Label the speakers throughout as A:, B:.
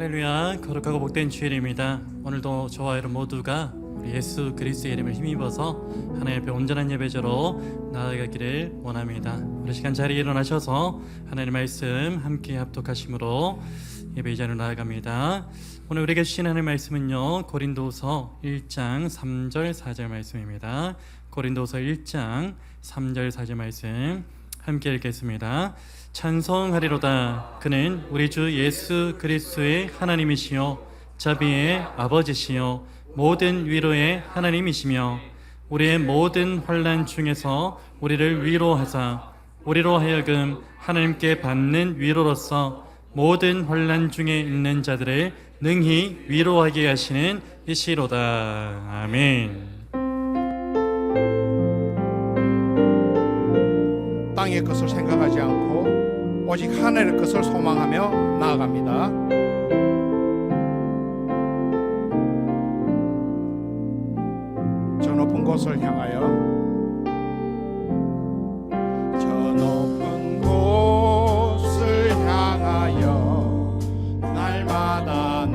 A: 할렐루야, 거룩하고 복된 주일입니다. 오늘도 저와 여러분 모두가 우리 예수 그리스도의 이름을 힘입어서 하나님 앞에 온전한 예배자로 나아가기를 원합니다. 우리 시간 자리에 일어나셔서 하나님의 말씀 함께 합독하심으로 예배 자리로 나아갑니다. 오늘 우리에게 주신 하나님의 말씀은요, 고린도서 1장 3절 4절 말씀입니다. 고린도서 1장 3절 4절 말씀 함께 읽겠습니다. 찬송하리로다. 그는 우리 주 예수 그리스도의 하나님이시요 자비의 아버지시요 모든 위로의 하나님이시며 우리의 모든 환난 중에서 우리를 위로하사 우리로 하여금 하나님께 받는 위로로서 모든 환난 중에 있는 자들을 능히 위로하게 하시는 이시로다. 아멘.
B: 땅의 것을 생각하지 않고 오직 하늘의 것을 소망하며 나아갑니다. 저 높은 곳을 향하여, 저 높은 곳을 향하여 날마다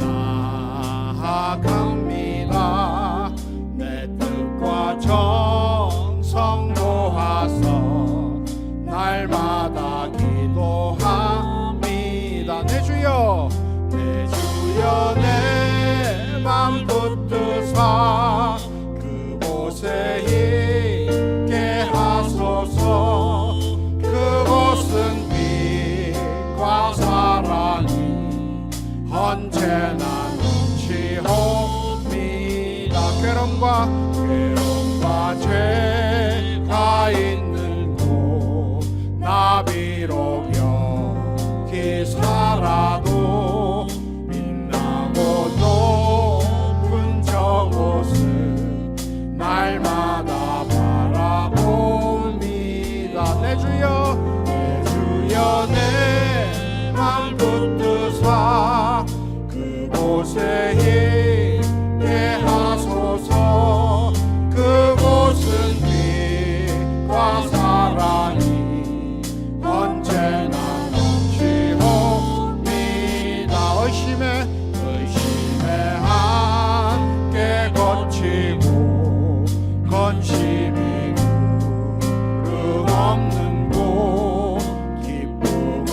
B: 나아갑니다. 내 뜻과 정성 모아서 날마다 기도합니다. 내 주여, 내 주여, 내 맘 붙드사 그곳에 있게 하소서. 그곳은 빛과 사랑이 언제나 넘치옵니다. 괴로움과 죄가 있는 곳 나 비록 여기 살아도 빛나고 높은 저곳을 날마다 바라봅니다. 내 주여, 내 주여, 내 맘 붙드사 그곳에 있게 하소서. 그곳은 빛과 사랑이 언제나 넘치옵니다. 의심에 함께 거치고 건심이 구름 없는 곳 기쁘고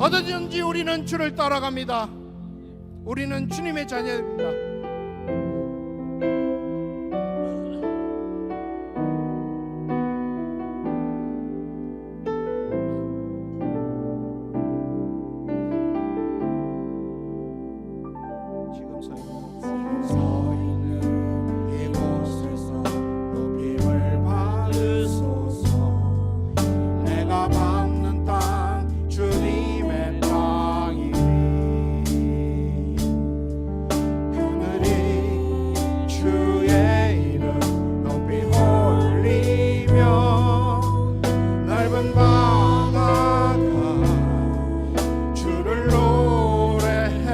B: 어디든지 우리는 주를 따라갑니다. 우리는 주님의 자녀입니다. 지금 서 있는 이곳에서 높임을 받으소서. 내가 밟는 땅 주님의 땅이니 하늘이 주의 이름 높이 올리며 넓은 바다가 주를 노래해.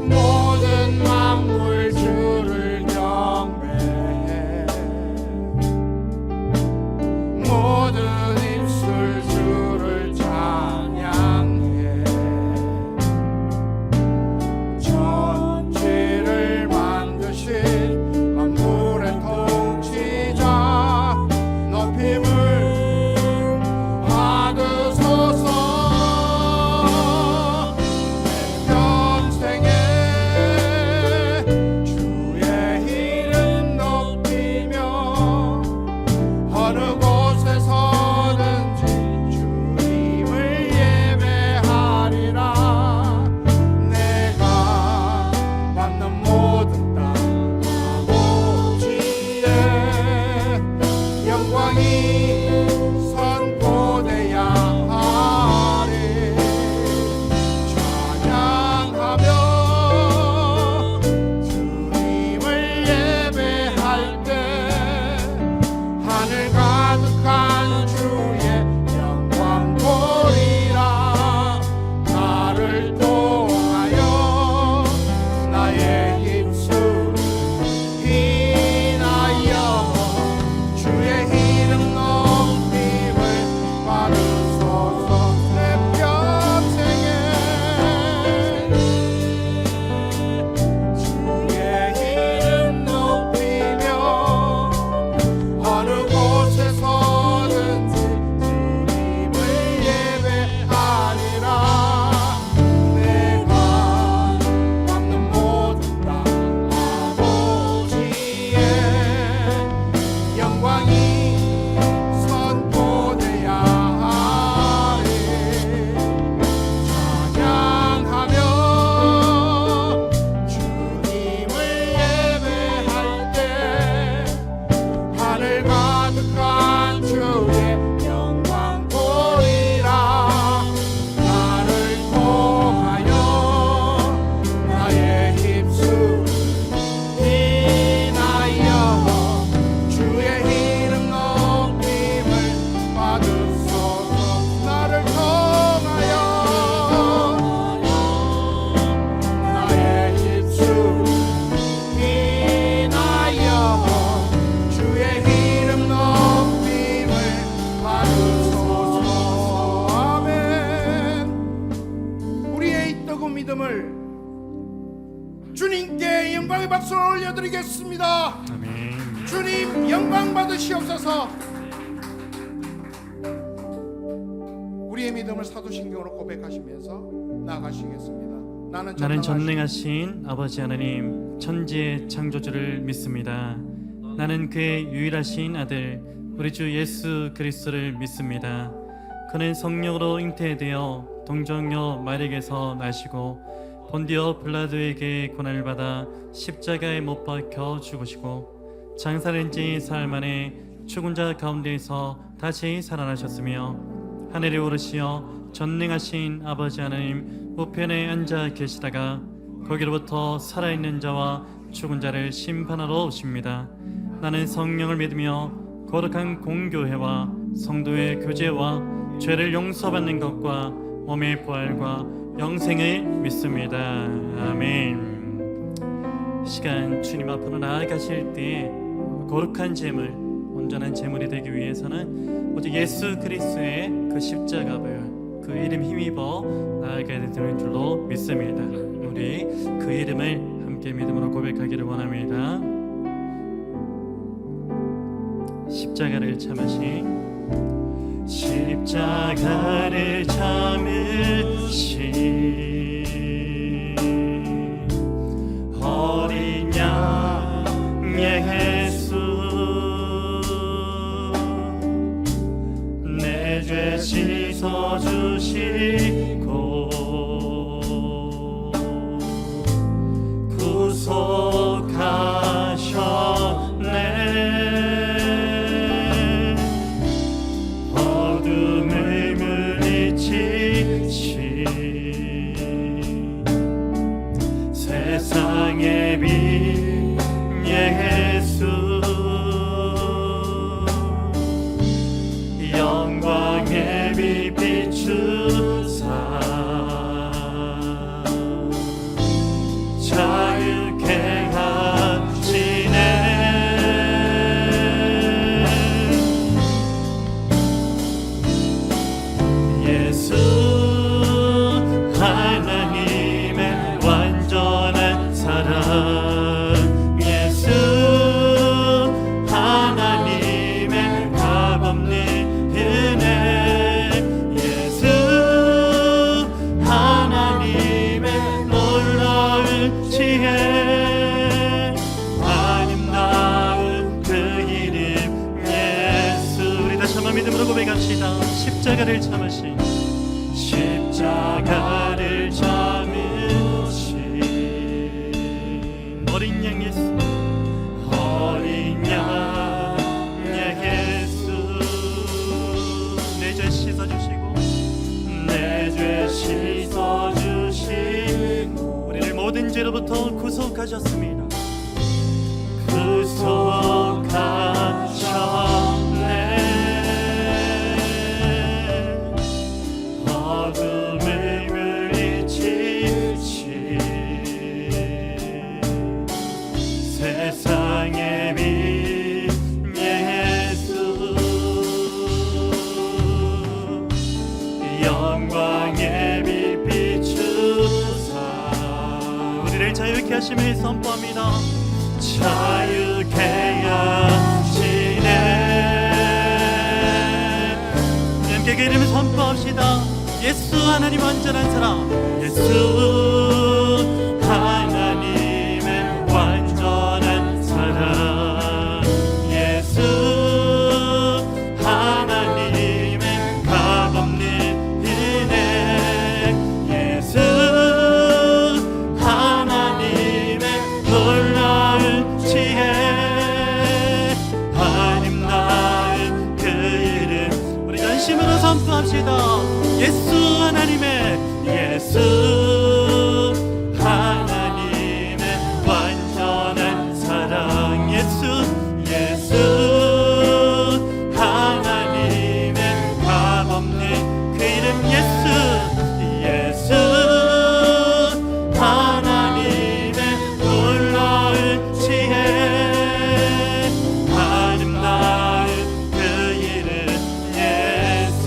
B: 모든 만물 주를 경배해. 모든 입술 주를 찬양해. 천지를 만드신 만물의 통치자 높임을 받으소서. 평생에 주의 이름 높이며 어느 곳에 서든지 주님을 예배하리라. 내가 받는 모든 땅 아버지의 영광이 선포되야 하리. 찬양하며 주님을 예배할 때 하늘 가득한 주의 영광 보리라. 나를 통하여 나의 입술을 인하여 주의 이름 높임을 받으소서. 내 평생에 주의 이름 높이며 어느 곳에 서든지 주님을 예배하리라. 내가 밟는 모든 땅 아버지의 영광이 선포되야 하리. 찬양하며 주님을 예배할 때 하늘 가득한 주의 영광 보리라. 나를 통하여 나의 입술을 인하여 주의 이름 높임을 받으소서. 나를 통하여 나의 입술을 인하여 주의 이름 높임을 받으소서. 아멘. 우리의 이 뜨거운 믿음을 주님께 영광의 박수를 올려드리겠습니다.
A: 아멘.
B: 주님 영광 받으시옵소서. 우리의 믿음을 사도신경으로 고백하시면서 나아가시겠습니다.
A: 나는 전능하신 아버지 하나님 천지의 창조주를 믿습니다. 나는 그의 유일하신 아들 우리 주 예수 그리스도를 믿습니다. 그는 성령으로 잉태되어 동정녀 마리에게서 나시고 본디오 빌라도에게 고난을 받아 십자가에 못 박혀 죽으시고 장사된 지 사흘 만에 죽은 자 가운데에서 다시 살아나셨으며 하늘에 오르시어 전능하신 아버지 하나님 우편에 앉아 계시다가 거기로부터 살아있는 자와 죽은 자를 심판하러 오십니다. 나는 성령을 믿으며 거룩한 공교회와 성도의 교제와 죄를 용서받는 것과 몸의 부활과 영생을 믿습니다. 아멘. 시간 주님 앞으로 나아가실 때 거룩한 제물, 온전한 제물이 되기 위해서는 오직 예수 그리스도의 그 십자가를 그 이름 힘입어 나아가야 되는 줄로 믿습니다. 우리 그 이름을 함께 믿음으로 고백하기를 원합니다. 십자가 십자가를 참으신 십자가를 참으신 어린 양의 예수 내 죄 씻어주시고 구속하셨네 어둠을 물리치신 세상의 빛 예수 영광의 빛 비추사 자유케 하시네 예수 하나님의 완전한 사랑 예수 하나님의 값없는 은혜 예수 하나님의 놀라운 지혜 아름다운 그 이름 예수 우리 다시 한번 믿음으로 고백합시다 십자가를 참으신 십자가를 참으신 어린 양 예수 어린 양의 예수 내 죄 씻어주시고 내 죄 씻어주시고 우리를 모든 죄로부터 구속하셨습니다 구속하셨네 어둠을 물리치신 세상의 빛 예수 영광의 빛 비추사 우리를 자유케 하심을 선포합니다 자유케 하시네 함께 그 이름을 선포합시다 예수 하나님 완전한 사랑 예수 하나님의 완전한 사랑 예수 하나님의 값없는 은혜 예수 하나님의 놀라운 지혜 아름다운 그 이름 우리 전심으로 선포합시다 예수 하나님의 예수 하나님의 완전한 사랑 예수 예수 하나님의 값없는 그 이름 예수 예수 하나님의 놀라운 지혜 아름다운 그 이름 예수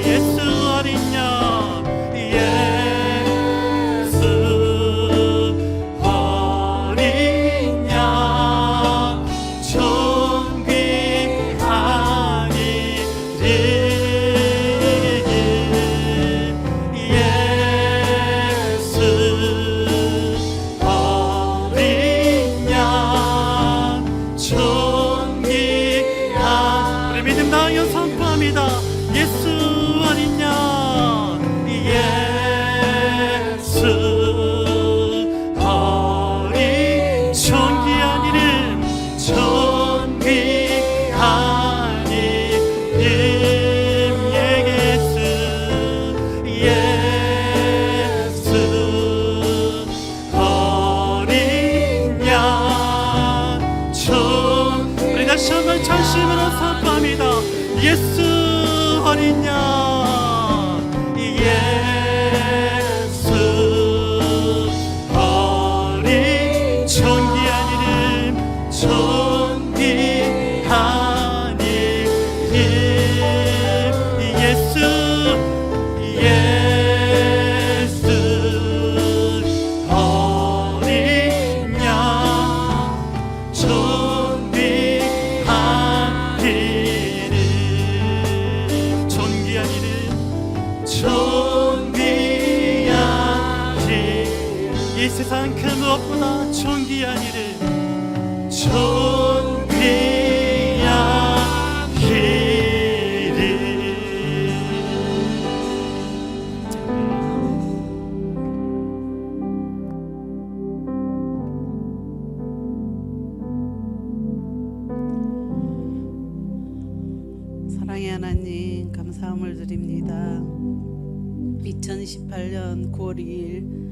A: 예수 어린 양 예수 어린 양 존귀한 이름 예수 어린 양 존귀한 우리 믿음 다하여 선포합니다 예수 어린 양 예수 어린 존귀한 이름 존귀한 이름 예수 예수 어린 양 우리 다시 한번 전심으로 선포합니다 예수 어린 양 예수 어린 존귀한 이름 존귀한 이름 예수 예수 어린 양 존귀한 이름 무엇보다 존귀한 이름, 존귀한 이름.
C: 사랑의 하나님, 감사함을 드립니다. 2018년 9월 2일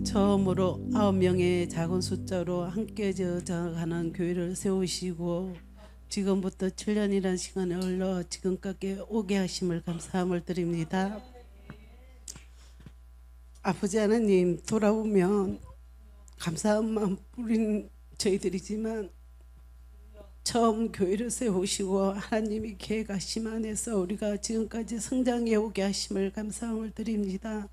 C: 처음으로 9명의 작은 숫자로 함께 저어가는 교회를 세우시고 지금부터 7년이라는 시간에 흘러 지금까지 오게 하심을 감사함을 드립니다. 아버지 하나님, 돌아보면 감사함만 뿌린 저희들이지만 처음 교회를 세우시고 하나님이 계획하심 안에서 우리가 지금까지 성장해 오게 하심을 감사함을 드립니다.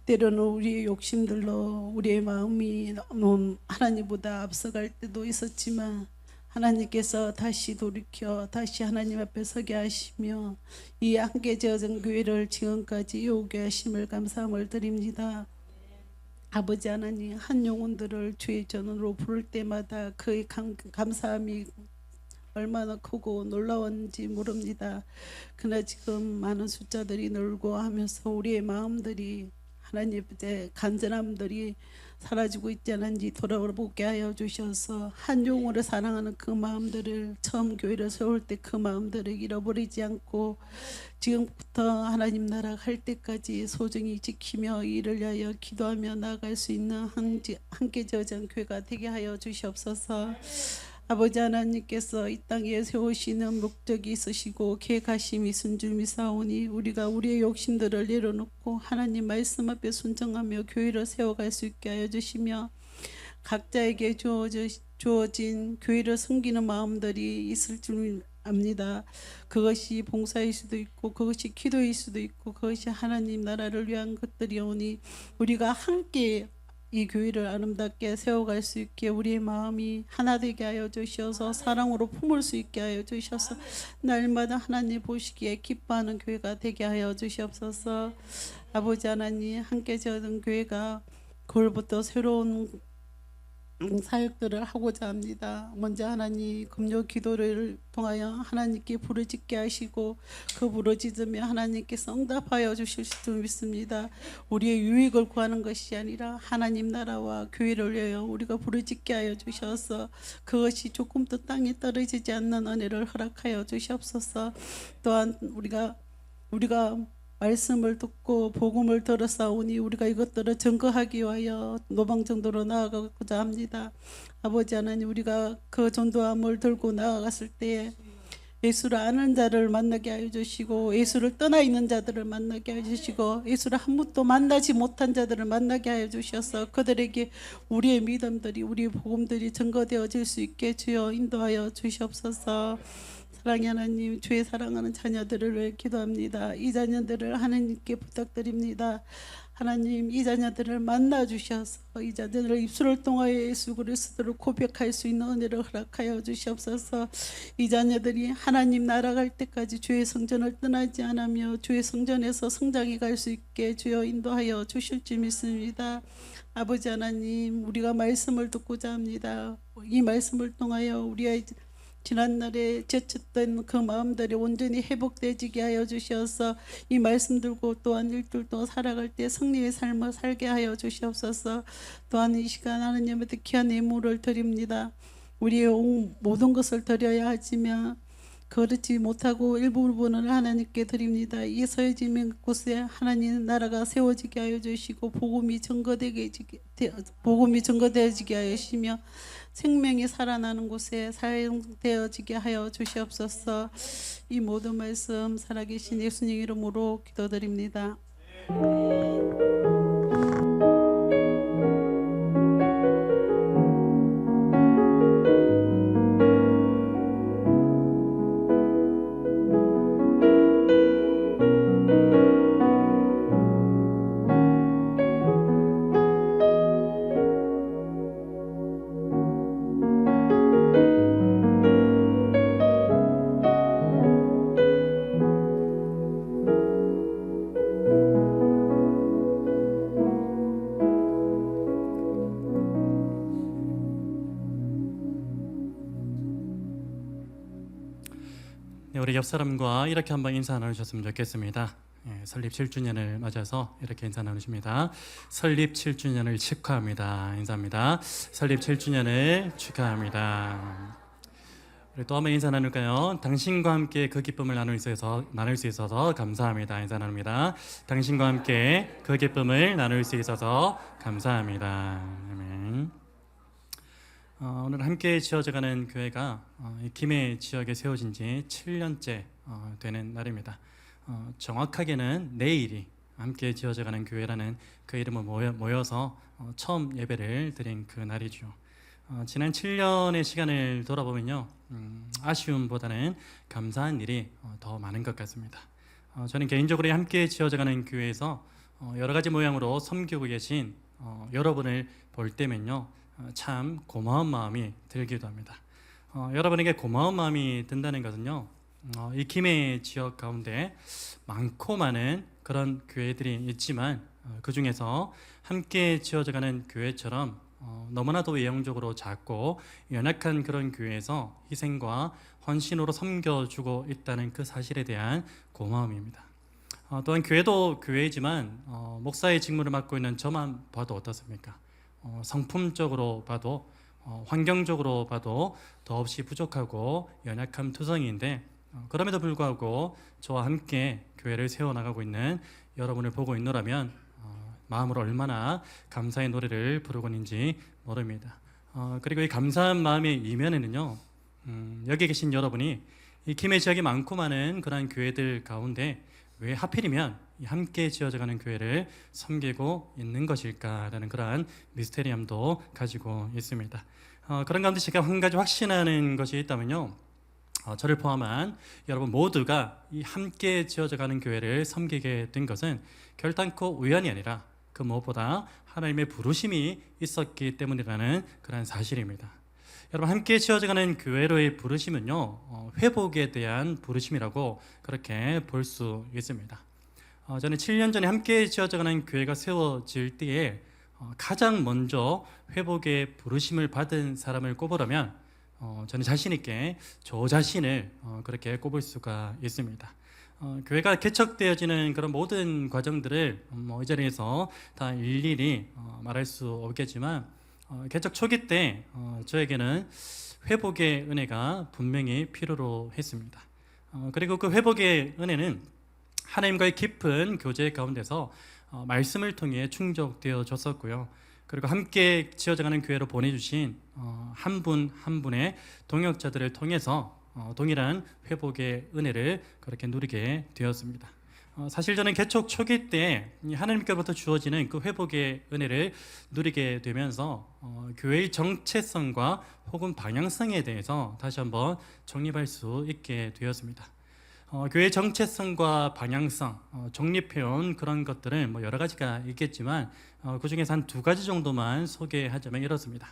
C: 때로는 우리의 욕심들로 우리의 마음이 너무 하나님보다 앞서갈 때도 있었지만 하나님께서 다시 돌이켜 다시 하나님 앞에 서게 하시며 이 함께 지어진 교회를 지금까지 오게 하심을 감사함을 드립니다. 아버지 하나님, 한 영혼들을 주의 전으로 부를 때마다 그의 감사함이 얼마나 크고 놀라웠는지 모릅니다. 그러나 지금 많은 숫자들이 늘고 하면서 우리의 마음들이 하나님 앞에 간절함들이 사라지고 있지 않은지 돌아보게 하여 주셔서 한 영혼을 사랑하는 그 마음들을 처음 교회를 세울 때 그 마음들을 잃어버리지 않고 지금부터 하나님 나라 갈 때까지 소중히 지키며 이를 위하여 기도하며 나아갈 수 있는 함께 저장 교회가 되게 하여 주시옵소서. 아버지 하나님께서 이 땅에 세우시는 목적이 있으시고 계획하심이 순줄미사오니 우리가 우리의 욕심들을 내려놓고 하나님 말씀 앞에 순종하며 교회를 세워갈 수 있게 하여 주시며 각자에게 주어진 교회를 섬기는 마음들이 있을 줄 압니다. 그것이 봉사일 수도 있고 그것이 기도일 수도 있고 그것이 하나님 나라를 위한 것들이오니 우리가 함께 이 교회를 아름답게 세워갈 수 있게 우리의 마음이 하나 되게 하여 주셔서 사랑으로 품을 수 있게 하여 주셔서 날마다 하나님 보시기에 기뻐하는 교회가 되게 하여 주시옵소서. 아버지 하나님, 함께 지어진 교회가 9월부터 새로운 사역들을 하고자 합니다. 먼저 하나님 금요 기도를 통하여 하나님께 부르짖게 하시고 그 부르짖으며 하나님께서 응답하여 주실 줄 믿습니다. 우리의 유익을 구하는 것이 아니라 하나님 나라와 교회를 위하여 우리가 부르짖게 하여 주셔서 그것이 조금도 땅에 떨어지지 않는 은혜를 허락하여 주시옵소서. 또한 우리가 말씀을 듣고 복음을 들었사오니 우리가 이것들을 증거하기 위하여 노방정도로 나아가고자 합니다. 아버지 하나님, 우리가 그 전도함을 들고 나아갔을 때에 예수를 아는 자를 만나게 하여 주시고 예수를 떠나 있는 자들을 만나게 하여 주시고 예수를 한 번도 만나지 못한 자들을 만나게 하여 주셔서 그들에게 우리의 믿음들이 우리의 복음들이 증거되어질 수 있게 주여 인도하여 주시옵소서. 사랑의 하나님, 주의 사랑하는 자녀들을 위해 기도합니다. 이 자녀들을 하나님께 부탁드립니다. 하나님, 이 자녀들을 만나 주셔서 이 자녀들을 입술을 통하여 예수 그리스도를 고백할 수 있는 은혜를 허락하여 주시옵소서. 이 자녀들이 하나님 나라 갈 때까지 주의 성전을 떠나지 않으며 주의 성전에서 성장해 갈 수 있게 주여 인도하여 주실 줄 믿습니다. 아버지 하나님, 우리가 말씀을 듣고자 합니다. 이 말씀을 통하여 우리의 지난날에 지쳤던 그 마음들이 온전히 회복되지게 하여 주셔서 이 말씀 들고 또한 일들도 살아갈 때 승리의 삶을 살게 하여 주시옵소서. 또한 이 시간 하나님한테 귀한 예물을 드립니다. 우리의 모든 것을 드려야 하지만 그렇지 못하고 일부분을 하나님께 드립니다. 이 서해지면 곳에 하나님 나라가 세워지게 하여 주시고 복음이 증거되어지게 하여 주시며 생명이 살아나는 곳에 사용되어지게 하여 주시옵소서. 이 모든 말씀 살아계신 예수님 이름으로 기도드립니다.
A: 옆 사람과 이렇게 한번 인사 나누셨으면 좋겠습니다. 설립 7주년을 맞아서 이렇게 인사 나누십니다. 설립 7주년을 축하합니다. 인사합니다. 설립 7주년을 축하합니다. 우리 또 한번 인사 나눌까요? 당신과 함께 그 기쁨을 나눌 수 있어서 감사합니다. 인사 나눕니다. 당신과 함께 그 기쁨을 나눌 수 있어서 감사합니다. 아멘. 오늘 함께 지어져가는 교회가 이 김해 지역에 세워진 지 7년째 되는 날입니다. 정확하게는 내일이 함께 지어져가는 교회라는 그 이름을 모여서 처음 예배를 드린 그 날이죠. 지난 7년의 시간을 돌아보면요, 아쉬움보다는 감사한 일이 더 많은 것 같습니다. 저는 개인적으로 함께 지어져가는 교회에서 여러 가지 모양으로 섬기고 계신 여러분을 볼 때면요, 참 고마운 마음이 들기도 합니다. 여러분에게 고마운 마음이 든다는 것은요, 이 김해 지역 가운데 많고 많은 그런 교회들이 있지만 그 중에서 함께 지어져가는 교회처럼 너무나도 외형적으로 작고 연약한 그런 교회에서 희생과 헌신으로 섬겨주고 있다는 그 사실에 대한 고마움입니다. 또한 교회도 교회이지만 목사의 직무를 맡고 있는 저만 봐도 어떻습니까? 성품적으로 봐도 환경적으로 봐도 더없이 부족하고 연약함 투성이인데 그럼에도 불구하고 저와 함께 교회를 세워나가고 있는 여러분을 보고 있노라면 마음으로 얼마나 감사의 노래를 부르고 있는지 모릅니다. 그리고 이 감사한 마음의 이면에는요, 여기 계신 여러분이 이 김해 지역에 많고 많은 그러한 교회들 가운데 왜 하필이면 함께 지어져가는 교회를 섬기고 있는 것일까라는 그러한 미스테리함도 가지고 있습니다. 그런 가운데 제가 한 가지 확신하는 것이 있다면요, 저를 포함한 여러분 모두가 이 함께 지어져가는 교회를 섬기게 된 것은 결단코 우연이 아니라 그 무엇보다 하나님의 부르심이 있었기 때문이라는 그런 사실입니다. 여러분, 함께 지어져가는 교회로의 부르심은요, 회복에 대한 부르심이라고 그렇게 볼 수 있습니다. 저는 7년 전에 함께 지어져가는 교회가 세워질 때에 가장 먼저 회복의 부르심을 받은 사람을 꼽으라면 저는 자신 있게 저 자신을 그렇게 꼽을 수가 있습니다. 교회가 개척되어지는 그런 모든 과정들을 이 자리에서 다 일일이 말할 수 없겠지만 개척 초기 때 저에게는 회복의 은혜가 분명히 필요로 했습니다. 그리고 그 회복의 은혜는 하나님과의 깊은 교제 가운데서 말씀을 통해 충족되어 졌었고요. 그리고 함께 지어져가는 교회로 보내주신 한 분 한 분의 동역자들을 통해서 동일한 회복의 은혜를 그렇게 누리게 되었습니다. 사실 저는 개척 초기 때 하나님께로부터 주어지는 그 회복의 은혜를 누리게 되면서 교회의 정체성과 혹은 방향성에 대해서 다시 한번 정립할 수 있게 되었습니다. 교회의 정체성과 방향성, 정립해온 그런 것들은 여러 가지가 있겠지만 그 중에서 한 2가지 정도만 소개하자면 이렇습니다.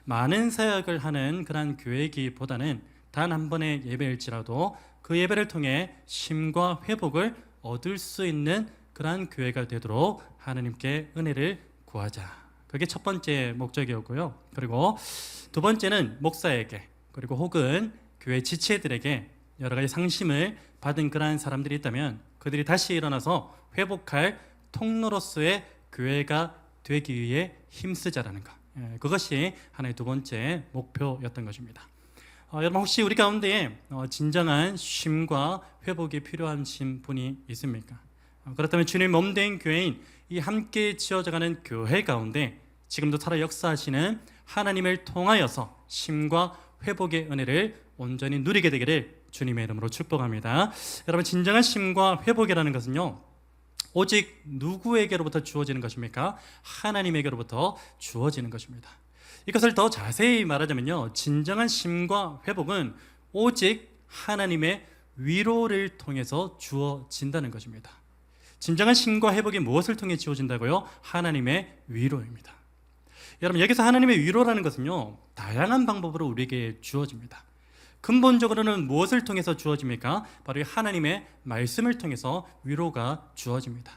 A: 많은 사역을 하는 그런 교회이기보다는 단 한 번의 예배일지라도 그 예배를 통해 쉼과 회복을 얻을 수 있는 그러한 교회가 되도록 하나님께 은혜를 구하자. 그게 첫 번째 목적이었고요. 그리고 2번째는 목사에게 그리고 혹은 교회 지체들에게 여러 가지 상심을 받은 그러한 사람들이 있다면 그들이 다시 일어나서 회복할 통로로서의 교회가 되기 위해 힘쓰자라는 것. 그것이 하나의 2번째 목표였던 것입니다. 여러분, 혹시 우리 가운데 진정한 쉼과 회복이 필요한 분이 있습니까? 그렇다면 주님 몸된 교회인 이 함께 지어져가는 교회 가운데 지금도 살아 역사하시는 하나님을 통하여서 쉼과 회복의 은혜를 온전히 누리게 되기를 주님의 이름으로 축복합니다. 여러분, 진정한 쉼과 회복이라는 것은요, 오직 누구에게로부터 주어지는 것입니까? 하나님에게로부터 주어지는 것입니다. 이것을 더 자세히 말하자면요, 진정한 쉼과 회복은 오직 하나님의 위로를 통해서 주어진다는 것입니다. 진정한 쉼과 회복이 무엇을 통해 주어진다고요? 하나님의 위로입니다. 여러분, 여기서 하나님의 위로라는 것은요, 다양한 방법으로 우리에게 주어집니다. 근본적으로는 무엇을 통해서 주어집니까? 바로 하나님의 말씀을 통해서 위로가 주어집니다.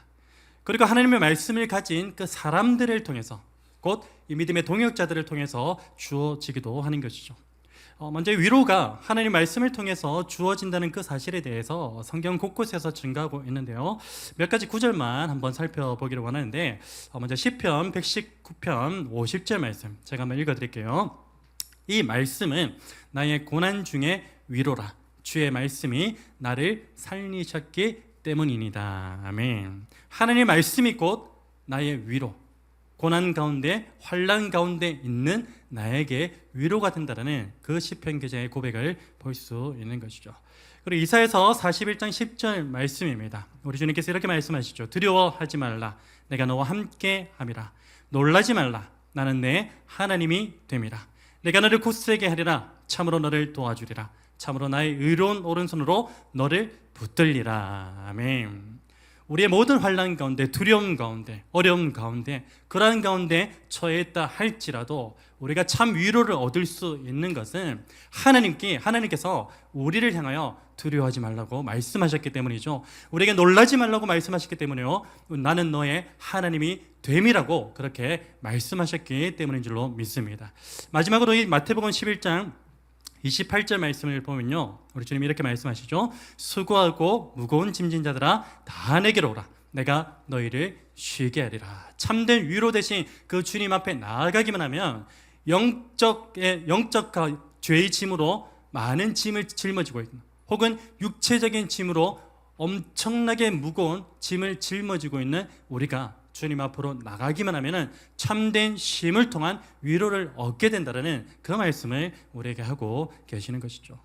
A: 그리고 하나님의 말씀을 가진 그 사람들을 통해서 곧 이 믿음의 동역자들을 통해서 주어지기도 하는 것이죠. 먼저 위로가 하나님 말씀을 통해서 주어진다는 그 사실에 대해서 성경 곳곳에서 증가하고 있는데요. 몇 가지 구절만 한번 살펴보기를 원하는데, 먼저 시편 119편 50절 말씀 제가 한번 읽어드릴게요. 이 말씀은 나의 고난 중에 위로라. 주의 말씀이 나를 살리셨기 때문이니다. 아멘. 하나님의 말씀이 곧 나의 위로, 고난 가운데 환난 가운데 있는 나에게 위로가 된다는 그 시편 기자의 고백을 볼 수 있는 것이죠. 그리고 이사야서 41장 10절 말씀입니다. 우리 주님께서 이렇게 말씀하시죠. 두려워하지 말라. 내가 너와 함께 함이라. 놀라지 말라. 나는 내 하나님이 됨이라. 내가 너를 굳세게 하리라. 참으로 너를 도와주리라. 참으로 나의 의로운 오른손으로 너를 붙들리라. 아멘. 우리의 모든 환난 가운데, 두려움 가운데, 어려움 가운데, 그러한 가운데 처했다 할지라도 우리가 참 위로를 얻을 수 있는 것은 하나님께서 우리를 향하여 두려워하지 말라고 말씀하셨기 때문이죠. 우리에게 놀라지 말라고 말씀하셨기 때문에요. 나는 너의 하나님이 됨이라고 그렇게 말씀하셨기 때문인 줄로 믿습니다. 마지막으로 이 마태복음 11장 28절 말씀을 보면요, 우리 주님이 이렇게 말씀하시죠. 수고하고 무거운 짐진 자들아 다 내게로 오라. 내가 너희를 쉬게 하리라. 참된 위로 대신 그 주님 앞에 나아가기만 하면 영적 죄의 짐으로 많은 짐을 짊어지고 있는, 혹은 육체적인 짐으로 엄청나게 무거운 짐을 짊어지고 있는 우리가 주님 앞으로 나가기만 하면 참된 쉼을 통한 위로를 얻게 된다는 그 말씀을 우리에게 하고 계시는 것이죠.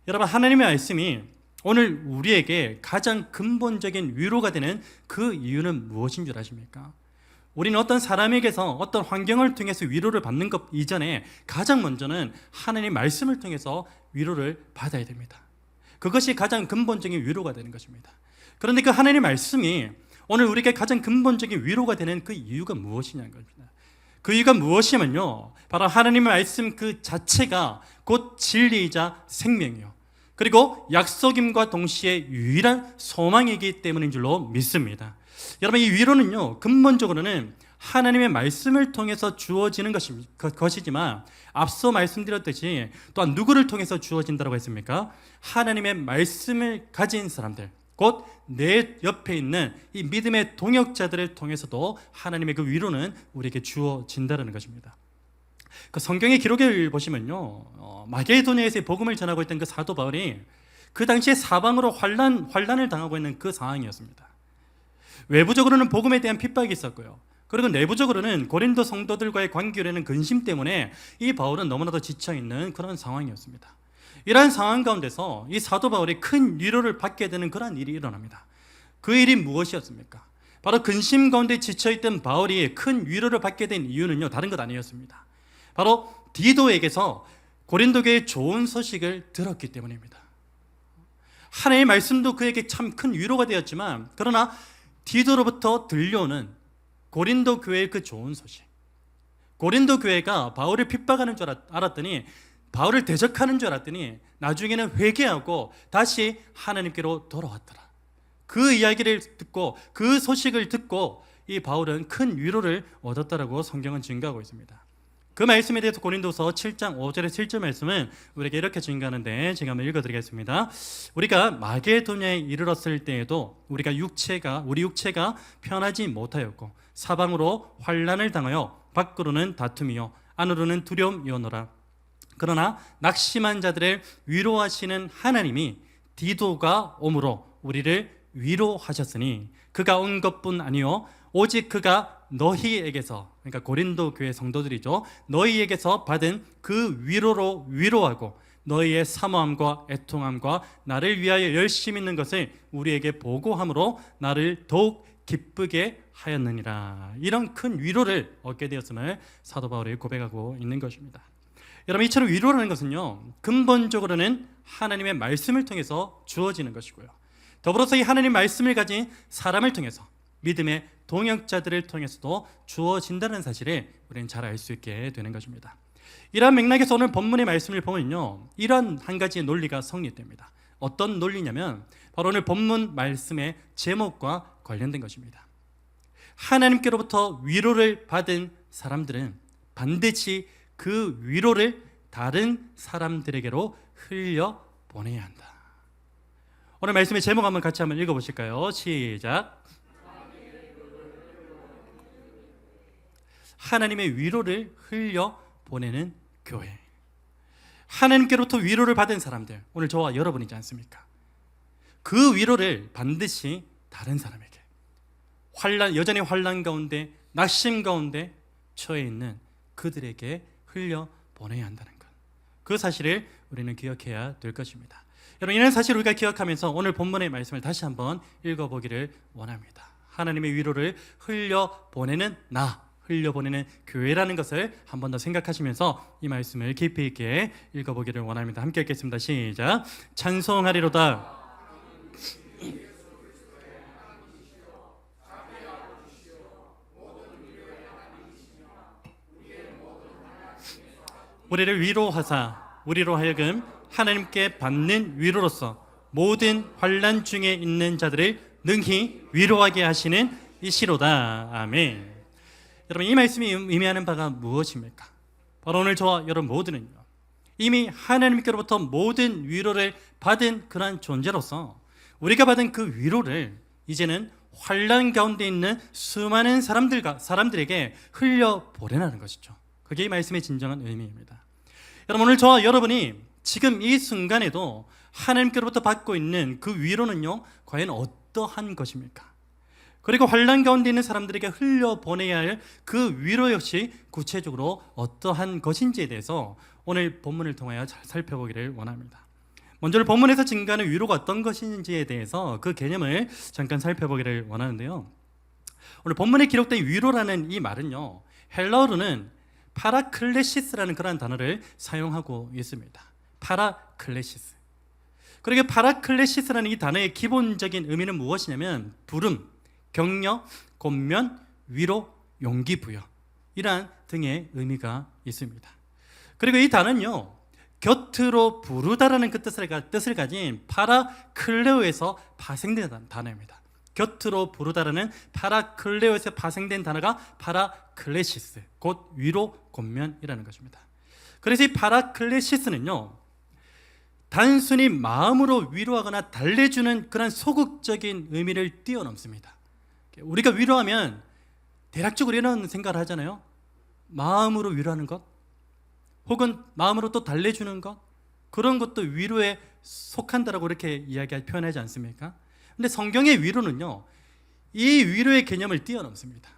A: 여러분, 하나님의 말씀이 오늘 우리에게 가장 근본적인 위로가 되는 그 이유는 무엇인 줄 아십니까? 우리는 어떤 사람에게서 어떤 환경을 통해서 위로를 받는 것 이전에 가장 먼저는 하나님의 말씀을 통해서 위로를 받아야 됩니다. 그것이 가장 근본적인 위로가 되는 것입니다. 그런데 그 하나님의 말씀이 오늘 우리에게 가장 근본적인 위로가 되는 그 이유가 무엇이냐는 겁니다. 그 이유가 무엇이냐면요, 바로 하나님의 말씀 그 자체가 곧 진리이자 생명이요, 그리고 약속임과 동시에 유일한 소망이기 때문인 줄로 믿습니다. 여러분, 이 위로는요, 근본적으로는 하나님의 말씀을 통해서 주어지는 것이지만, 앞서 말씀드렸듯이 또한 누구를 통해서 주어진다고 했습니까? 하나님의 말씀을 가진 사람들, 곧 내 옆에 있는 이 믿음의 동역자들을 통해서도 하나님의 그 위로는 우리에게 주어진다는 것입니다. 그 성경의 기록을 보시면요, 마게도니아에서 복음을 전하고 있던 그 사도 바울이 그 당시에 사방으로 환난을 당하고 있는 그 상황이었습니다. 외부적으로는 복음에 대한 핍박이 있었고요, 그리고 내부적으로는 고린도 성도들과의 관계라는 근심 때문에 이 바울은 너무나도 지쳐있는 그런 상황이었습니다. 이러한 상황 가운데서 이 사도 바울이 큰 위로를 받게 되는 그런 일이 일어납니다. 그 일이 무엇이었습니까? 바로 근심 가운데 지쳐있던 바울이 큰 위로를 받게 된 이유는요, 다른 것 아니었습니다. 바로 디도에게서 고린도 교회의 좋은 소식을 들었기 때문입니다. 하나님의 말씀도 그에게 참 큰 위로가 되었지만, 그러나 디도로부터 들려오는 고린도 교회의 그 좋은 소식, 고린도 교회가 바울을 핍박하는 줄 알았더니, 바울을 대적하는 줄 알았더니 나중에는 회개하고 다시 하나님께로 돌아왔더라. 그 이야기를 듣고, 그 소식을 듣고 이 바울은 큰 위로를 얻었다라고 성경은 증거하고 있습니다. 그 말씀에 대해서 고린도서 7장 5절에 7절 말씀은 우리에게 이렇게 증거하는데, 제가 한번 읽어드리겠습니다. 우리가 마게도냐에 이르렀을 때에도 우리 육체가 편하지 못하였고 사방으로 환난을 당하여 밖으로는 다툼이요 안으로는 두려움이오노라. 그러나 낙심한 자들을 위로하시는 하나님이 디도가 오므로 우리를 위로하셨으니 그가 온 것뿐 아니요 오직 그가 너희에게서, 그러니까 고린도 교회 성도들이죠, 너희에게서 받은 그 위로로 위로하고 너희의 사모함과 애통함과 나를 위하여 열심히 있는 것을 우리에게 보고함으로 나를 더욱 기쁘게 하였느니라. 이런 큰 위로를 얻게 되었음을 사도 바울이 고백하고 있는 것입니다. 여러분, 이처럼 위로라는 것은요, 근본적으로는 하나님의 말씀을 통해서 주어지는 것이고요, 더불어서 이 하나님 말씀을 가진 사람을 통해서, 믿음의 동역자들을 통해서도 주어진다는 사실을 우리는 잘 알 수 있게 되는 것입니다. 이러한 맥락에서 오늘 본문의 말씀을 보면요, 이런 한 가지의 논리가 성립됩니다. 어떤 논리냐면 바로 오늘 본문 말씀의 제목과 관련된 것입니다. 하나님께로부터 위로를 받은 사람들은 반드시 그 위로를 다른 사람들에게로 흘려 보내야 한다. 오늘 말씀의 제목 한번 같이 한번 읽어보실까요? 시작. 하나님의 위로를 흘려 보내는 교회. 하나님께로부터 위로를 받은 사람들, 오늘 저와 여러분이지 않습니까? 그 위로를 반드시 다른 사람에게, 여전히 환난 가운데, 낙심 가운데 처해 있는 그들에게 흘려 보내야 한다는 것, 그 사실을 우리는 기억해야 될 것입니다. 여러분, 이런 사실을 우리가 기억하면서 오늘 본문의 말씀을 다시 한번 읽어보기를 원합니다. 하나님의 위로를 흘려 보내는 흘려보내는 교회라는 것을 한 번 더 생각하시면서 이 말씀을 깊이 있게 읽어보기를 원합니다. 함께 읽겠습니다. 시작. 찬송하리로다. 우리를 위로하사 우리로 하여금 하나님께 받는 위로로서 모든 환난 중에 있는 자들을 능히 위로하게 하시는 이시로다. 아멘. 여러분, 이 말씀이 의미하는 바가 무엇입니까? 바로 오늘 저와 여러분 모두는요, 이미 하나님께로부터 모든 위로를 받은 그러한 존재로서 우리가 받은 그 위로를 이제는 환난 가운데 있는 수많은 사람들에게 흘려보내라는 것이죠. 그게 이 말씀의 진정한 의미입니다. 여러분, 오늘 저와 여러분이 지금 이 순간에도 하나님께로부터 받고 있는 그 위로는요, 과연 어떠한 것입니까? 그리고 환난 가운데 있는 사람들에게 흘려보내야 할 그 위로 역시 구체적으로 어떠한 것인지에 대해서 오늘 본문을 통하여 잘 살펴보기를 원합니다. 먼저 본문에서 증가하는 위로가 어떤 것인지에 대해서 그 개념을 잠깐 살펴보기를 원하는데요. 오늘 본문에 기록된 위로라는 이 말은요, 헬라어로는 파라클레시스라는 그런 단어를 사용하고 있습니다. 파라클레시스. 그리고 파라클레시스라는 이 단어의 기본적인 의미는 무엇이냐면 부름, 격려, 권면, 위로, 용기 부여, 이러한 등의 의미가 있습니다. 그리고 이 단어는요, 곁으로 부르다라는 그 뜻을 가진 파라클레오에서 파생된 단어입니다. 곁으로 부르다라는 파라클레오에서 파생된 단어가 파라클레시스, 곧 위로, 권면이라는 것입니다. 그래서 이 파라클레시스는요, 단순히 마음으로 위로하거나 달래주는 그런 소극적인 의미를 뛰어넘습니다. 우리가 위로하면 대략적으로 이런 생각을 하잖아요. 마음으로 위로하는 것, 혹은 마음으로 또 달래주는 것, 그런 것도 위로에 속한다라고 이렇게 표현하지 않습니까? 근데 성경의 위로는요, 이 위로의 개념을 뛰어넘습니다.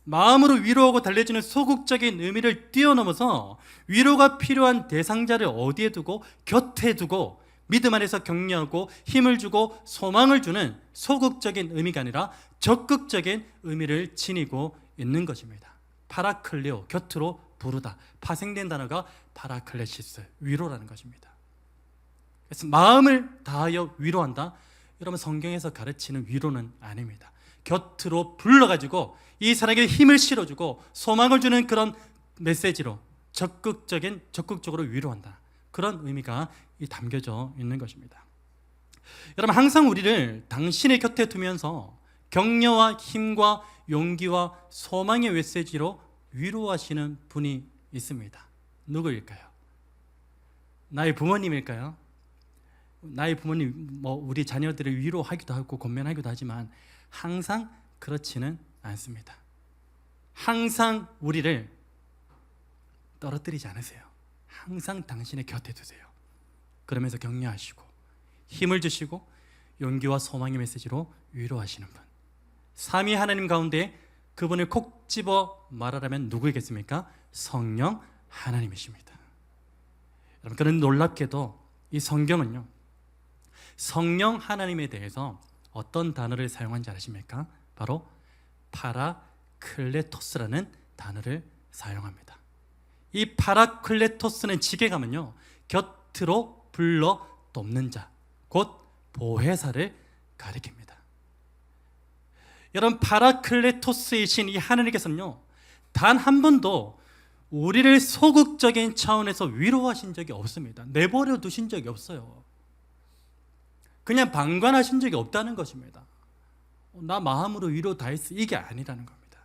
A: 마음으로 위로하고 달래주는 소극적인 의미를 뛰어넘어서 위로가 필요한 대상자를 어디에 두고, 곁에 두고 믿음 안에서 격려하고 힘을 주고 소망을 주는 소극적인 의미가 아니라 적극적인 의미를 지니고 있는 것입니다. 파라클레오, 곁으로 부르다, 파생된 단어가 파라클레시스, 위로라는 것입니다. 그래서 마음을 다하여 위로한다, 여러분, 성경에서 가르치는 위로는 아닙니다. 곁으로 불러가지고 이 사람에게 힘을 실어주고 소망을 주는 그런 메시지로 적극적으로 위로한다, 그런 의미가 담겨져 있는 것입니다. 여러분, 항상 우리를 당신의 곁에 두면서 격려와 힘과 용기와 소망의 메시지로 위로하시는 분이 있습니다. 누구일까요? 나의 부모님일까요? 나의 부모님, 우리 자녀들을 위로하기도 하고 권면하기도 하지만 항상 그렇지는 않습니다. 항상 우리를 떨어뜨리지 않으세요. 항상 당신의 곁에 두세요. 그러면서 격려하시고 힘을 주시고 용기와 소망의 메시지로 위로하시는 분, 삼위 하나님 가운데 그분을 콕 집어 말하라면 누구이겠습니까? 성령 하나님이십니다. 여러분, 그런 놀랍게도 이 성경은요, 성령 하나님에 대해서 어떤 단어를 사용한지 아십니까? 바로 파라클레토스라는 단어를 사용합니다. 이 파라클레토스는 직역하면요, 곁으로 불러 돕는 자, 곧 보혜사를 가리킵니다. 여러분, 파라클레토스이신 이 하나님께서는요, 단 한 번도 우리를 소극적인 차원에서 위로하신 적이 없습니다. 내버려 두신 적이 없어요. 그냥 방관하신 적이 없다는 것입니다. 나 마음으로 위로 다 했어, 이게 아니라는 겁니다.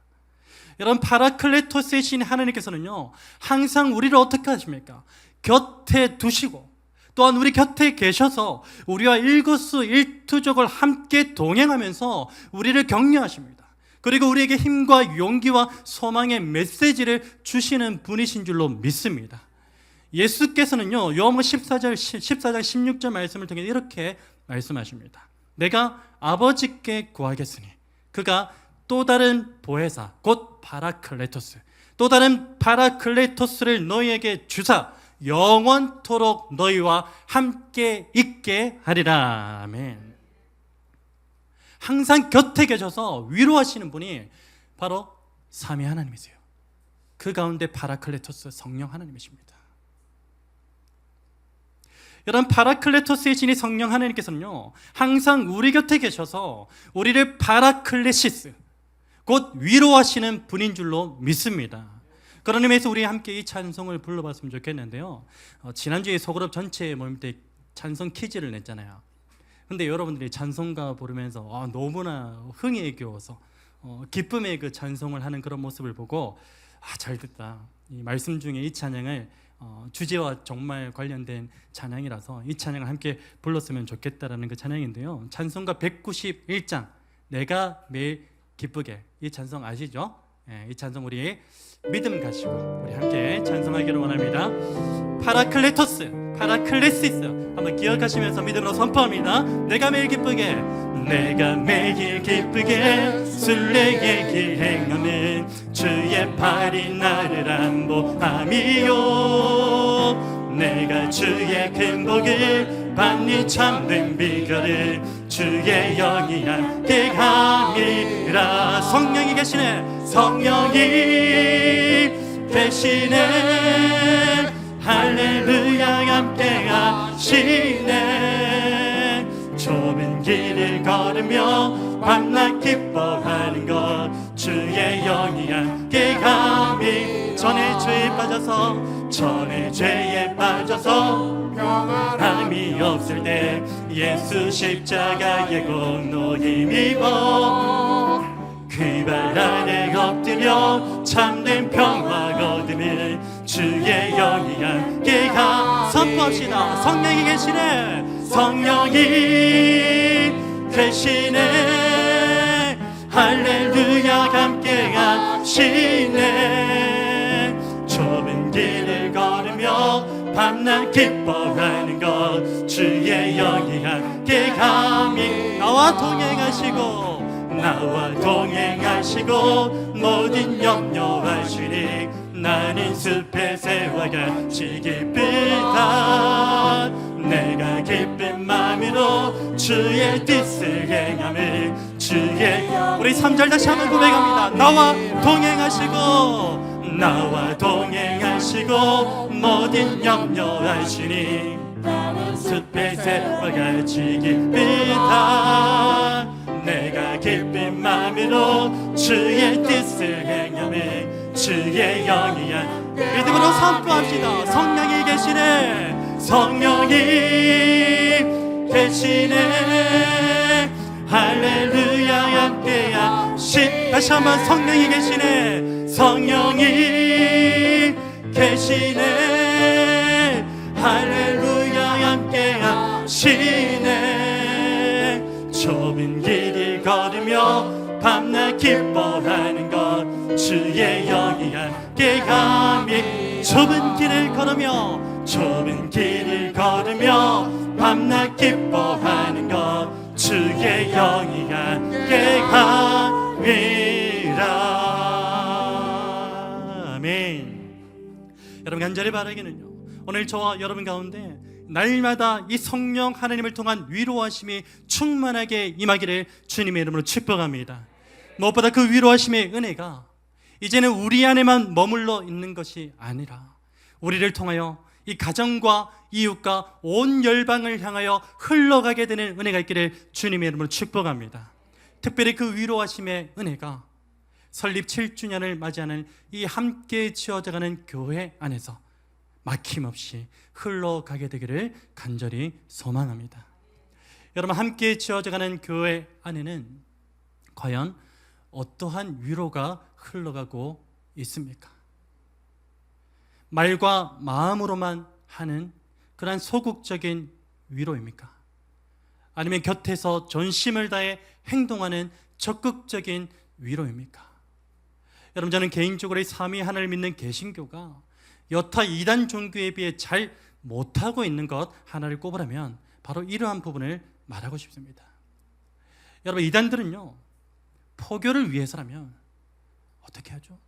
A: 여러분, 파라클레토스의 신 하나님께서는요, 항상 우리를 어떻게 하십니까? 곁에 두시고 또한 우리 곁에 계셔서 우리와 일거수일투족을 함께 동행하면서 우리를 격려하십니다. 그리고 우리에게 힘과 용기와 소망의 메시지를 주시는 분이신 줄로 믿습니다. 예수께서는요, 요한복음 14장 16절 말씀을 통해 이렇게 말씀하십니다. 내가 아버지께 구하겠으니 그가 또 다른 보혜사 곧 파라클레토스, 또 다른 파라클레토스를 너희에게 주사 영원토록 너희와 함께 있게 하리라. 아멘. 항상 곁에 계셔서 위로하시는 분이 바로 삼위 하나님이세요. 그 가운데 파라클레토스 성령 하나님이십니다. 여러분, 파라클레토스의 신이 성령 하나님께서는요, 항상 우리 곁에 계셔서 우리를 파라클레시스 곧 위로하시는 분인 줄로 믿습니다. 그런 의미에서 우리 함께 이 찬송을 불러봤으면 좋겠는데요, 지난주에 소그룹 전체 모임 때 찬송 퀴즈를 냈잖아요. 근데 여러분들이 찬송가 부르면서 너무나 흥에 겨워서 기쁨의 그 찬송을 하는 그런 모습을 보고 잘 됐다, 이 말씀 중에 이 찬양을 주제와 정말 관련된 찬양이라서 이 찬양을 함께 불렀으면 좋겠다라는 그 찬양인데요, 찬송가 191장 내가 매일 기쁘게, 이 찬송 아시죠? 이 찬송 우리 믿음 가지고 우리 함께 찬송하기를 원합니다. 파라클레토스, 파라클레시스 한번 기억하시면서 믿음으로 선포합니다. 내가 매일 기쁘게, 내가 매일 기쁘게 순례의 길 행하는 주의 팔이 나를 안보함이요, 내가 주의 큰 복을 받니 참된 비결을 주의 영이 함께 함이라. 성령이 계시네, 성령이 계시네, 할렐루야 함께 하시네. 좁은 길을 걸으며 밤낮 기뻐하는 것 주의 영이 함께 함이. 전에 죄에 빠져서, 전에 죄에 빠져서 평안함이 없을 때 예수 십자가의 공로 힘입어 그 발 아래 엎드려 참된 평화 거두는 주의 영이 함께 선포합시다. 성령이 계시네, 성령이 계시네, 할렐루야 함께 하시네. 좁은 길을 걸으며 밤낮 기뻐하는 것 주의 영이 함께 함이. 나와 동행하시고, 나와 동행하시고 모든 염려하시니 나는 숲의 새와 같이 기쁘다. 내가 기쁜 마음으로 주의 뜻을 행함을 주의. 우리 3절 다시 한번 고백합니다. 나와 동행하시고, 나와 동행하시고 모든 염려하시니 나는 숲의 새와 같이 기쁘다. 내가 기쁜 마음으로 주의 뜻을 행함에 주의 영이야. 믿음으로 선포합시다. 성령이 계시네, 성령이 계시네, 할렐루야 함께 하시. 다시 한번 성령이 계시네, 성령이 계시네, 할렐루야 함께 하시네. 좁은 길을 걸으며 밤낮 기뻐하는 것 주의 영이 함께 함이. 좁은 길을 걸으며, 좁은 길을 걸으며 밤낮 기뻐하는 것 주의 영이 함께 함이라. 아멘. 여러분, 간절히 바라기는요, 오늘 저와 여러분 가운데 날마다 이 성령 하나님을 통한 위로하심이 충만하게 임하기를 주님의 이름으로 축복합니다. 무엇보다 그 위로하심의 은혜가 이제는 우리 안에만 머물러 있는 것이 아니라 우리를 통하여 이 가정과 이웃과 온 열방을 향하여 흘러가게 되는 은혜가 있기를 주님의 이름으로 축복합니다. 특별히 그 위로하심의 은혜가 설립 7주년을 맞이하는 이 함께 지어져가는 교회 안에서 막힘없이 흘러가게 되기를 간절히 소망합니다. 여러분, 함께 지어져가는 교회 안에는 과연 어떠한 위로가 흘러가고 있습니까? 말과 마음으로만 하는 그러한 소극적인 위로입니까? 아니면 곁에서 전심을 다해 행동하는 적극적인 위로입니까? 여러분, 저는 개인적으로 이 삼위 하나를 믿는 개신교가 여타 이단 종교에 비해 잘 못하고 있는 것 하나를 꼽으라면 바로 이러한 부분을 말하고 싶습니다. 여러분, 이단들은요, 포교를 위해서라면 어떻게 하죠?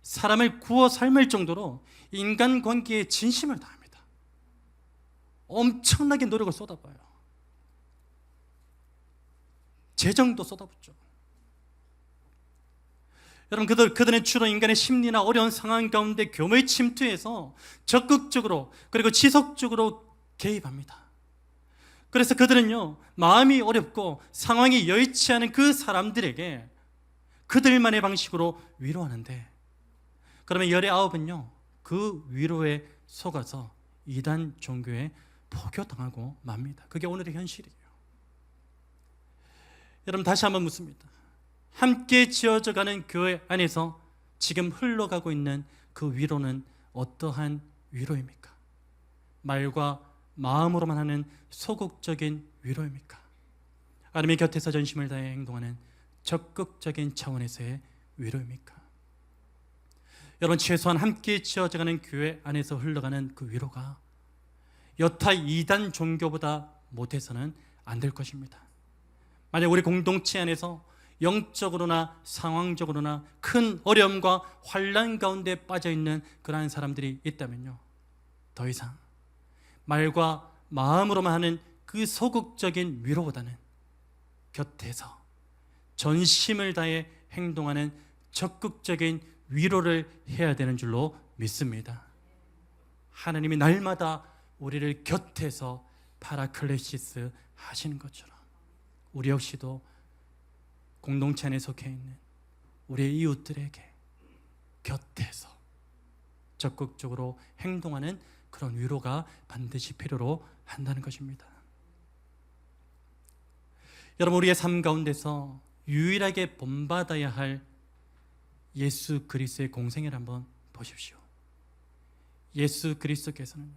A: 사람을 구워 삶을 정도로 인간관계에 진심을 다합니다. 엄청나게 노력을 쏟아봐요. 재정도 쏟아붓죠. 여러분, 그들은 주로 인간의 심리나 어려운 상황 가운데 교묘히 침투해서 적극적으로 그리고 지속적으로 개입합니다. 그래서 그들은요, 마음이 어렵고 상황이 여의치 않은 그 사람들에게 그들만의 방식으로 위로하는데, 그러면 19은요 그 위로에 속아서 이단 종교에 포교당하고 맙니다. 그게 오늘의 현실이에요. 여러분, 다시 한번 묻습니다. 함께 지어져가는 교회 안에서 지금 흘러가고 있는 그 위로는 어떠한 위로입니까? 말과 마음으로만 하는 소극적인 위로입니까? 아니면 곁에서 전심을 다해 행동하는 적극적인 차원에서의 위로입니까? 여러분, 최소한 함께 지어져가는 교회 안에서 흘러가는 그 위로가 여타 이단 종교보다 못해서는 안 될 것입니다. 만약 우리 공동체 안에서 영적으로나 상황적으로나 큰 어려움과 환난 가운데 빠져있는 그러한 사람들이 있다면요, 더 이상 말과 마음으로만 하는 그 소극적인 위로보다는 곁에서 전심을 다해 행동하는 적극적인 위로를 해야 되는 줄로 믿습니다. 하나님이 날마다 우리를 곁에서 파라클레시스 하시는 것처럼 우리 역시도 공동체 안에 속해 있는 우리의 이웃들에게 곁에서 적극적으로 행동하는 그런 위로가 반드시 필요로 한다는 것입니다. 여러분, 우리의 삶 가운데서 유일하게 본받아야 할 예수 그리스도의 공생애를 한번 보십시오. 예수 그리스도께서는요,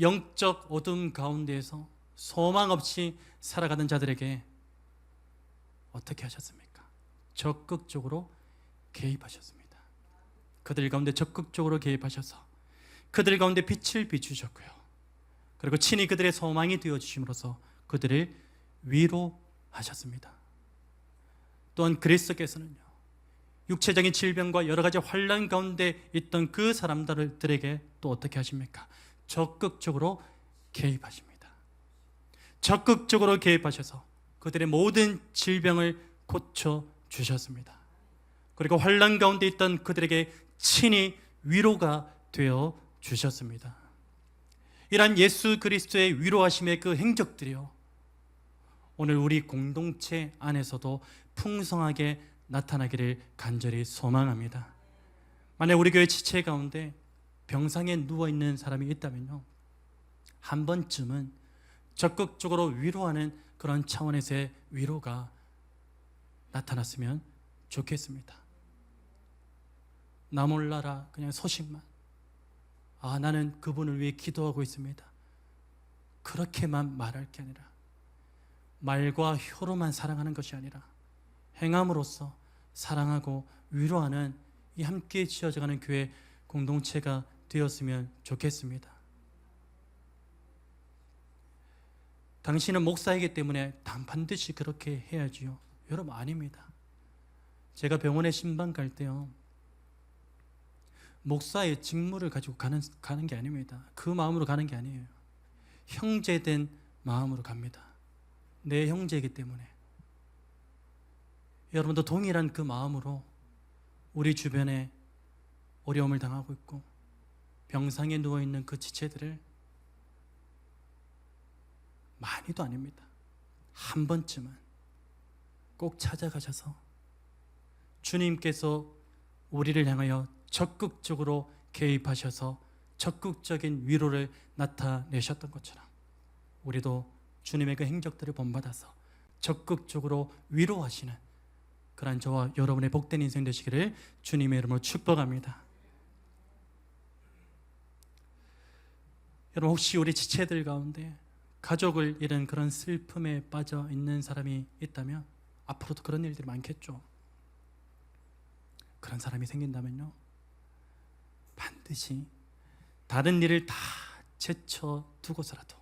A: 영적 어둠 가운데에서 소망 없이 살아가는 자들에게 어떻게 하셨습니까? 적극적으로 개입하셨습니다. 그들 가운데 적극적으로 개입하셔서 그들 가운데 빛을 비추셨고요, 그리고 친히 그들의 소망이 되어주심으로써 그들을 위로하셨습니다. 또한 그리스도께서는요, 육체적인 질병과 여러 가지 환난 가운데 있던 그 사람들에게 또 어떻게 하십니까? 적극적으로 개입하십니다. 적극적으로 개입하셔서 그들의 모든 질병을 고쳐주셨습니다. 그리고 환난 가운데 있던 그들에게 친히 위로가 되어 주셨습니다. 이러한 예수 그리스도의 위로하심의 그 행적들이요, 오늘 우리 공동체 안에서도 풍성하게 나타나기를 간절히 소망합니다. 만약 우리 교회 지체 가운데 병상에 누워있는 사람이 있다면요, 한 번쯤은 적극적으로 위로하는 그런 차원에서의 위로가 나타났으면 좋겠습니다. 나 몰라라 그냥 소식만, 나는 그분을 위해 기도하고 있습니다, 그렇게만 말할 게 아니라, 말과 혀로만 사랑하는 것이 아니라 행함으로써 사랑하고 위로하는 이 함께 지어져가는 교회 공동체가 되었으면 좋겠습니다. 당신은 목사이기 때문에 반드시 그렇게 해야지요. 여러분, 아닙니다. 제가 병원에 신방 갈 때요, 목사의 직무를 가지고 가는 게 아닙니다. 그 마음으로 가는 게 아니에요. 형제된 마음으로 갑니다. 내 형제이기 때문에. 여러분도 동일한 그 마음으로 우리 주변에 어려움을 당하고 있고 병상에 누워있는 그 지체들을 많이도 아닙니다, 한 번쯤은 꼭 찾아가셔서 주님께서 우리를 향하여 적극적으로 개입하셔서 적극적인 위로를 나타내셨던 것처럼 우리도 주님의 그 행적들을 본받아서 적극적으로 위로하시는 그러한 저와 여러분의 복된 인생 되시기를 주님의 이름으로 축복합니다. 여러분, 혹시 우리 지체들 가운데 가족을 잃은 그런 슬픔에 빠져 있는 사람이 있다면 앞으로도 그런 일들이 많겠죠. 그런 사람이 생긴다면요, 반드시 다른 일을 다 제쳐두고서라도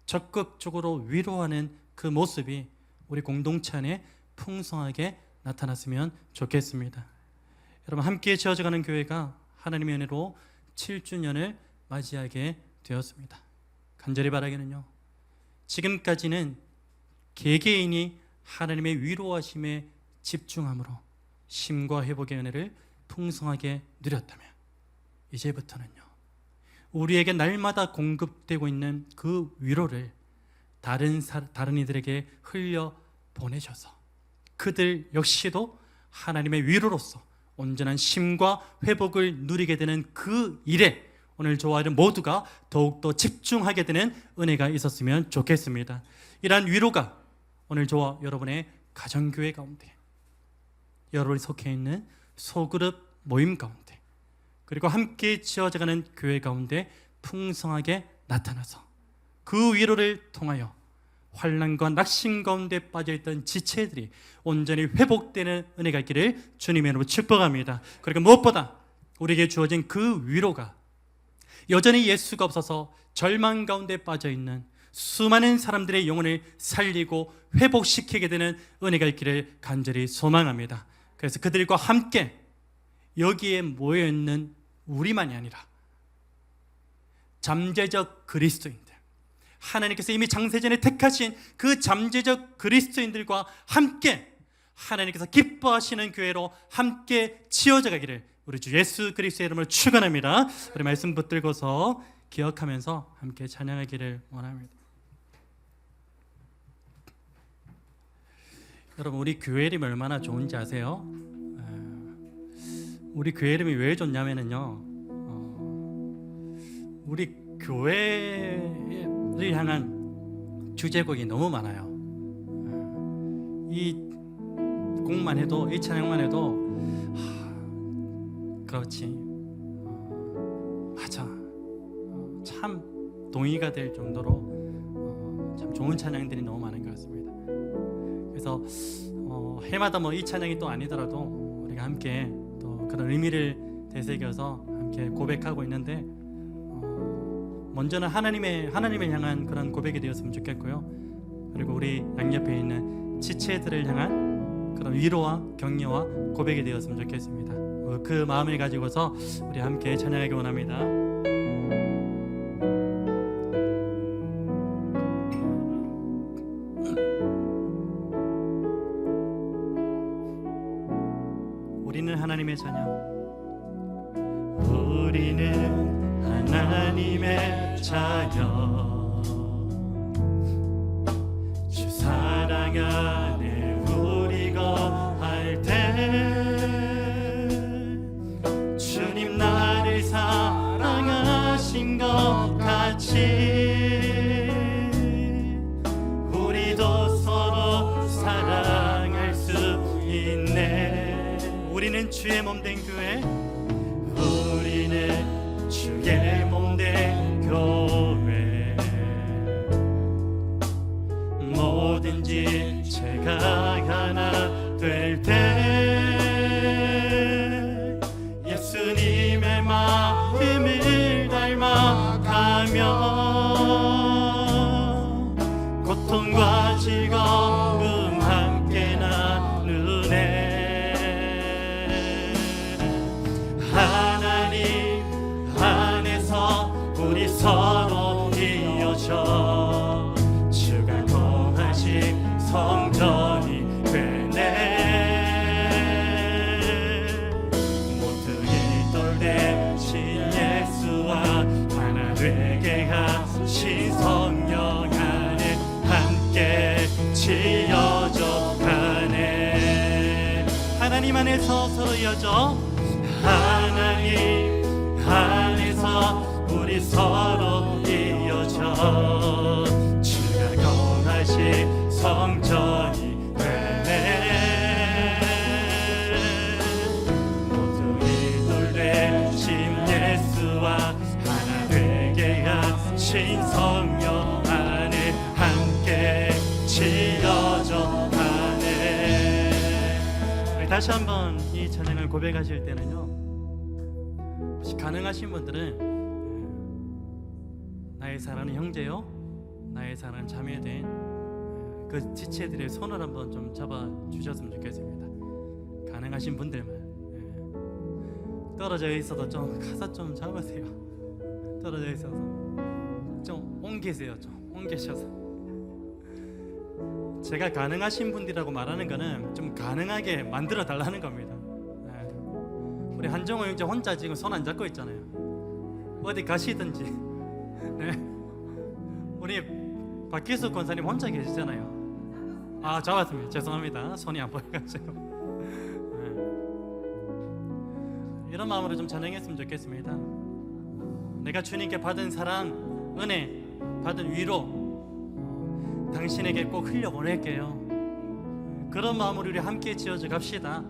A: 적극적으로 위로하는 그 모습이 우리 공동체 안에 풍성하게 나타났으면 좋겠습니다. 여러분, 함께 지어져가는 교회가 하나님의 은혜로 7주년을 맞이하게 되었습니다. 간절히 바라기는요, 지금까지는 개개인이 하나님의 위로하심에 집중함으로 심과 회복의 은혜를 풍성하게 누렸다면, 이제부터는요, 우리에게 날마다 공급되고 있는 그 위로를 다른 이들에게 흘려 보내셔서 그들 역시도 하나님의 위로로서 온전한 심과 회복을 누리게 되는 그 일에 오늘 저와 여러분 모두가 더욱더 집중하게 되는 은혜가 있었으면 좋겠습니다. 이러한 위로가 오늘 저와 여러분의 가정교회 가운데, 여러분이 속해 있는 소그룹 모임 가운데, 그리고 함께 지어져가는 교회 가운데 풍성하게 나타나서 그 위로를 통하여 환난과 낙심 가운데 빠져있던 지체들이 온전히 회복되는 은혜가 있기를 주님의 이름으로 축복합니다. 그리고 무엇보다 우리에게 주어진 그 위로가 여전히 예수가 없어서 절망 가운데 빠져있는 수많은 사람들의 영혼을 살리고 회복시키게 되는 은혜가 있기를 간절히 소망합니다. 그래서 그들과 함께 여기에 모여있는 우리만이 아니라 잠재적 그리스도인들, 하나님께서 이미 창세전에 택하신 그 잠재적 그리스도인들과 함께 하나님께서 기뻐하시는 교회로 함께 지어져 가기를 우리 주 예수 그리스도의 이름으로 축원합니다. 우리 말씀 붙들고서 기억하면서 함께 찬양하기를 원합니다. 여러분, 우리 교회 이름이 얼마나 좋은지 아세요? 우리 교회 이름이 왜 좋냐면요, 우리 교회를 향한 주제곡이 너무 많아요. 이 곡만 해도, 이 찬양만 해도 그렇지, 맞아, 참 동의가 될 정도로 참 좋은 찬양들이 너무 많은 것 같습니다. 그래서 해마다 뭐 이 찬양이 또 아니더라도 우리가 함께 또 그런 의미를 되새겨서 함께 고백하고 있는데, 먼저는 하나님을 향한 그런 고백이 되었으면 좋겠고요. 그리고 우리 양옆에 있는 지체들을 향한 그런 위로와 격려와 고백이 되었으면 좋겠습니다. 그 마음을 가지고서 우리 함께 찬양하기 원합니다. 우리는 하나님의 자녀, 우리는 하나님의 자녀, 주 사랑 안에 우리 거할 때 주님 나를 사랑하신 것 같이 우리도 서로 사랑할 수 있네. 우리는 주의 몸된 교회, 우리는 주의 몸된 교회, 뭐든지 제가 하나 될 때 예수님의 마음을 닮아가며 고통과 즐거움 함께 나누네. 우리 서로 이어져 주가 거하신 성전이 되네. 모두 일돌 대신 예수와 하나 되게 하신 성령 안에 함께 지어져 가네. 하나님 안에서 서로 이어져, 하나님 안에서 우리 서로 이어져 주가 거하신 성전이 되네. 다시 한번 이 찬양을 고백하실 때는요, 혹시 가능하신 분들은 나의 사랑하는 형제요, 나의 사랑하는 자매된 그 지체들의 손을 한번 좀 잡아 주셨으면 좋겠습니다. 가능하신 분들만. 떨어져 있어도 좀 가서 좀 잡으세요. 떨어져 있어서 좀 옮기세요. 좀 옮기셔서. 제가 가능하신 분들이라고 말하는 거는 좀 가능하게 만들어 달라는 겁니다. 우리 한정호 형제 혼자 지금 손 안 잡고 있잖아요. 어디 가시든지. 네. 우리 박기수 권사님 혼자 계시잖아요. 아, 잡았습니다. 죄송합니다. 손이 안 보여가지고. 이런 마음으로 좀 찬양했으면 좋겠습니다. 내가 주님께 받은 사랑, 은혜, 받은 위로 당신에게 꼭 흘려보낼게요. 그런 마음으로 우리 함께 지어져 갑시다.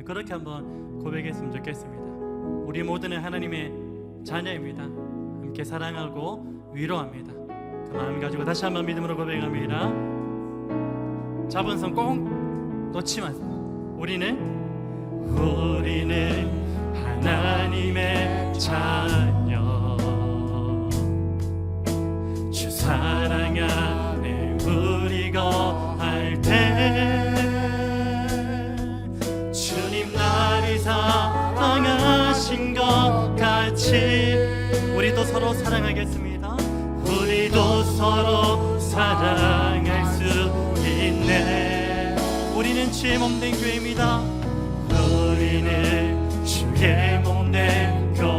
A: 그렇게 한번 고백했으면 좋겠습니다. 우리 모두는 하나님의 자녀입니다. 함께 사랑하고 위로합니다. 그 마음 가지고 다시 한번 믿음으로 고백합니다. 잡은 손 꼭 놓지 마세요. 우리는 하나님의 자녀, 주 사랑 안에 우리 거할 때 주님 나를 사랑하신 것 같이 우리도 서로 사랑하겠습니다. 우리도 서로 사랑할 수 있네. 우리는 주의 몸된 교회입니다. 우리는 주의 몸된 교회.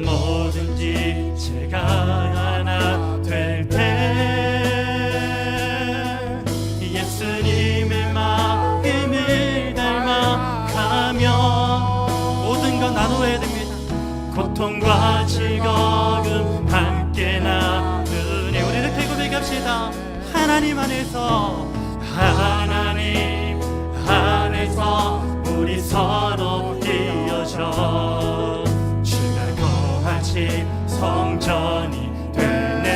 A: 뭐든지 제가 하나 될 때 예수님의 마음을 닮아가며 모든 것 나누어야 됩니다. 고통과 즐거움 함께 나누니 우리 이렇게 고백합시다. 하나님 안에서 우리 서로 이어져 주가 거하신 성전이 되네.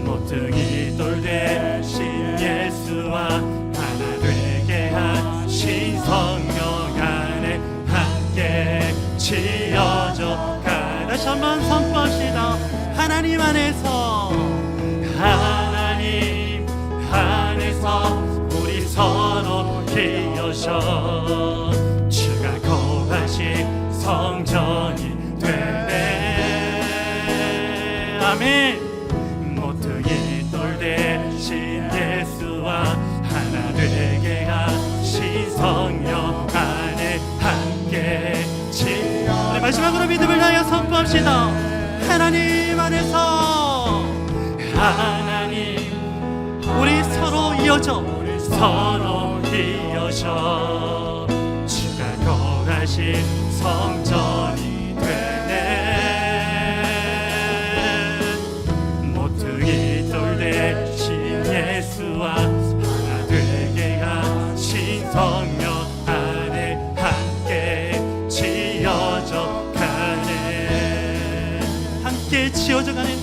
A: 모퉁이 돌 대신 예수와 하나 되게 하신 성령 안에 함께 지어져 가. 다시 한번 선포합시다. 하나님 안에서 우리 서로 이어져 주가 거하신 성전이 되네. 아멘. 모퉁이 돌 대신 예수와 하나 되게 하신 성령 안에 함께 지어. 네, 마지막으로 믿음을 다하여 선포합시다. 하나님 안에서 우리 서로 이어져 주가 거하신 성전이 되네. 모퉁이 돌 대신 예수와 하나 되게 하신 성령 안에 함께 지어져 가네. 함께 지어져 가네.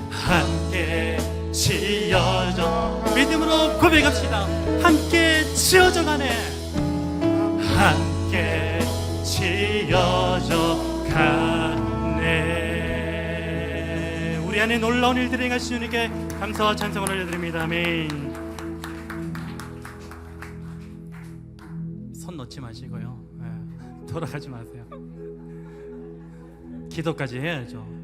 A: 함께 지어져. 믿음으로 고백합시다. 함께 지어져 가네. 함께 지어져 가네. 우리 안에 놀라운 일들을 행하신 주님께 감사와 찬송을 올려드립니다. 아멘. 손 놓지 마시고요. 돌아가지 마세요. 기도까지 해야죠.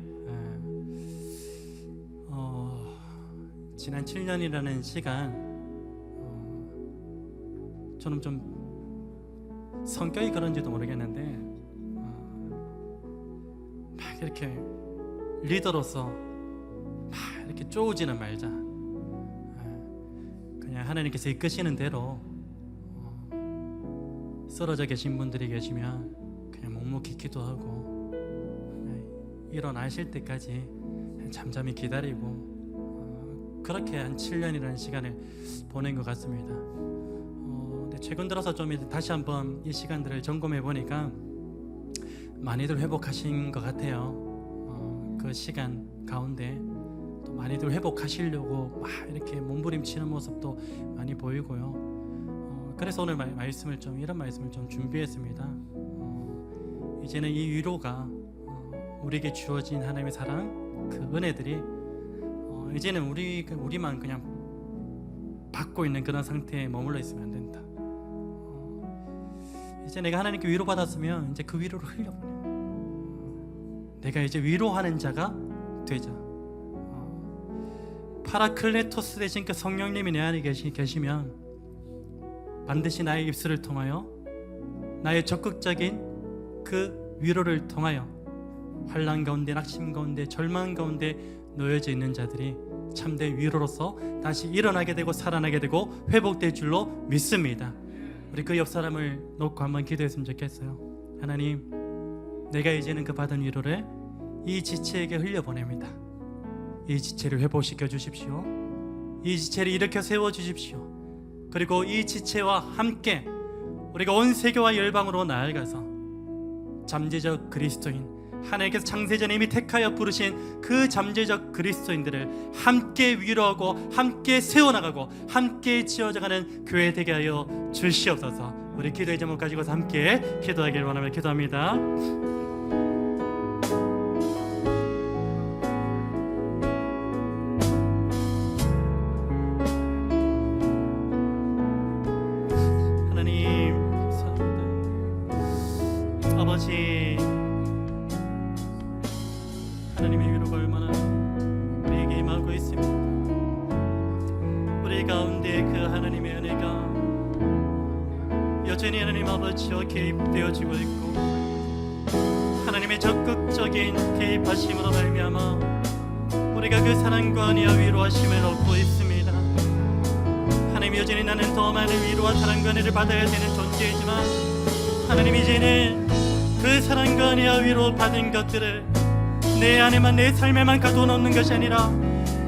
A: 지난 7년이라는 시간, 저는 좀 성격이 그런지도 모르겠는데 막 이렇게 리더로서 막 이렇게 쪼우지는 말자. 그냥 하나님께서 이끄시는 대로 쓰러져 계신 분들이 계시면 그냥 묵묵히 기도하고 일어나실 때까지 잠잠히 기다리고 그렇게 한 7년이라는 시간을 보낸 것 같습니다. 근데 최근 들어서 좀 다시 한번 이 시간들을 점검해 보니까 많이들 회복하신 것 같아요. 그 시간 가운데 또 많이들 회복하시려고 막 이렇게 몸부림치는 모습도 많이 보이고요. 그래서 오늘 말씀을 좀 이런 말씀을 좀 준비했습니다. 이제는 이 위로가 우리에게 주어진 하나님의 사랑, 그 은혜들이 이제는 우리만 그냥 받고 있는 그런 상태에 머물러 있으면 안 된다. 이제 내가 하나님께 위로받았으면 이제 그 위로를 흘려보내. 내가 이제 위로하는 자가 되자. 파라클레토스 대신 그 성령님이 내 안에 계시면 반드시 나의 입술을 통하여 나의 적극적인 그 위로를 통하여 환난 가운데, 낙심 가운데, 절망 가운데 놓여져 있는 자들이 참된 위로로서 다시 일어나게 되고 살아나게 되고 회복될 줄로 믿습니다. 우리 그 옆 사람을 놓고 한번 기도했으면 좋겠어요. 하나님, 내가 이제는 그 받은 위로를 이 지체에게 흘려보냅니다. 이 지체를 회복시켜 주십시오. 이 지체를 일으켜 세워 주십시오. 그리고 이 지체와 함께 우리가 온 세계와 열방으로 나아가서 잠재적 그리스도인, 하나님께서 창세전에 이미 택하여 부르신 그 잠재적 그리스도인들을 함께 위로하고 함께 세워나가고 함께 지어져가는 교회 되게 하여 주시옵소서. 우리 기도의 제목 가지고서 함께 기도하기를 원하며 기도합니다. 하나님 감사합니다. 아버지, 하나님의 위로가 얼마나 우리에게 임하고 있습니다. 우리 가운데 그 하나님의 은혜가 여전히 하나님 아버지와 개입되어지고 있고, 하나님의 적극적인 개입하심으로 말미암아 우리가 그 사랑과 은혜와 위로하심을 얻고 있습니다. 하나님, 여전히 나는 더 많은 위로와 사랑과 은혜를 받아야 되는 존재이지만 하나님, 이제는 그 사랑과 은혜와 위로 받은 것들을 내 안에만, 내 삶에만 가둬놓는 것이 아니라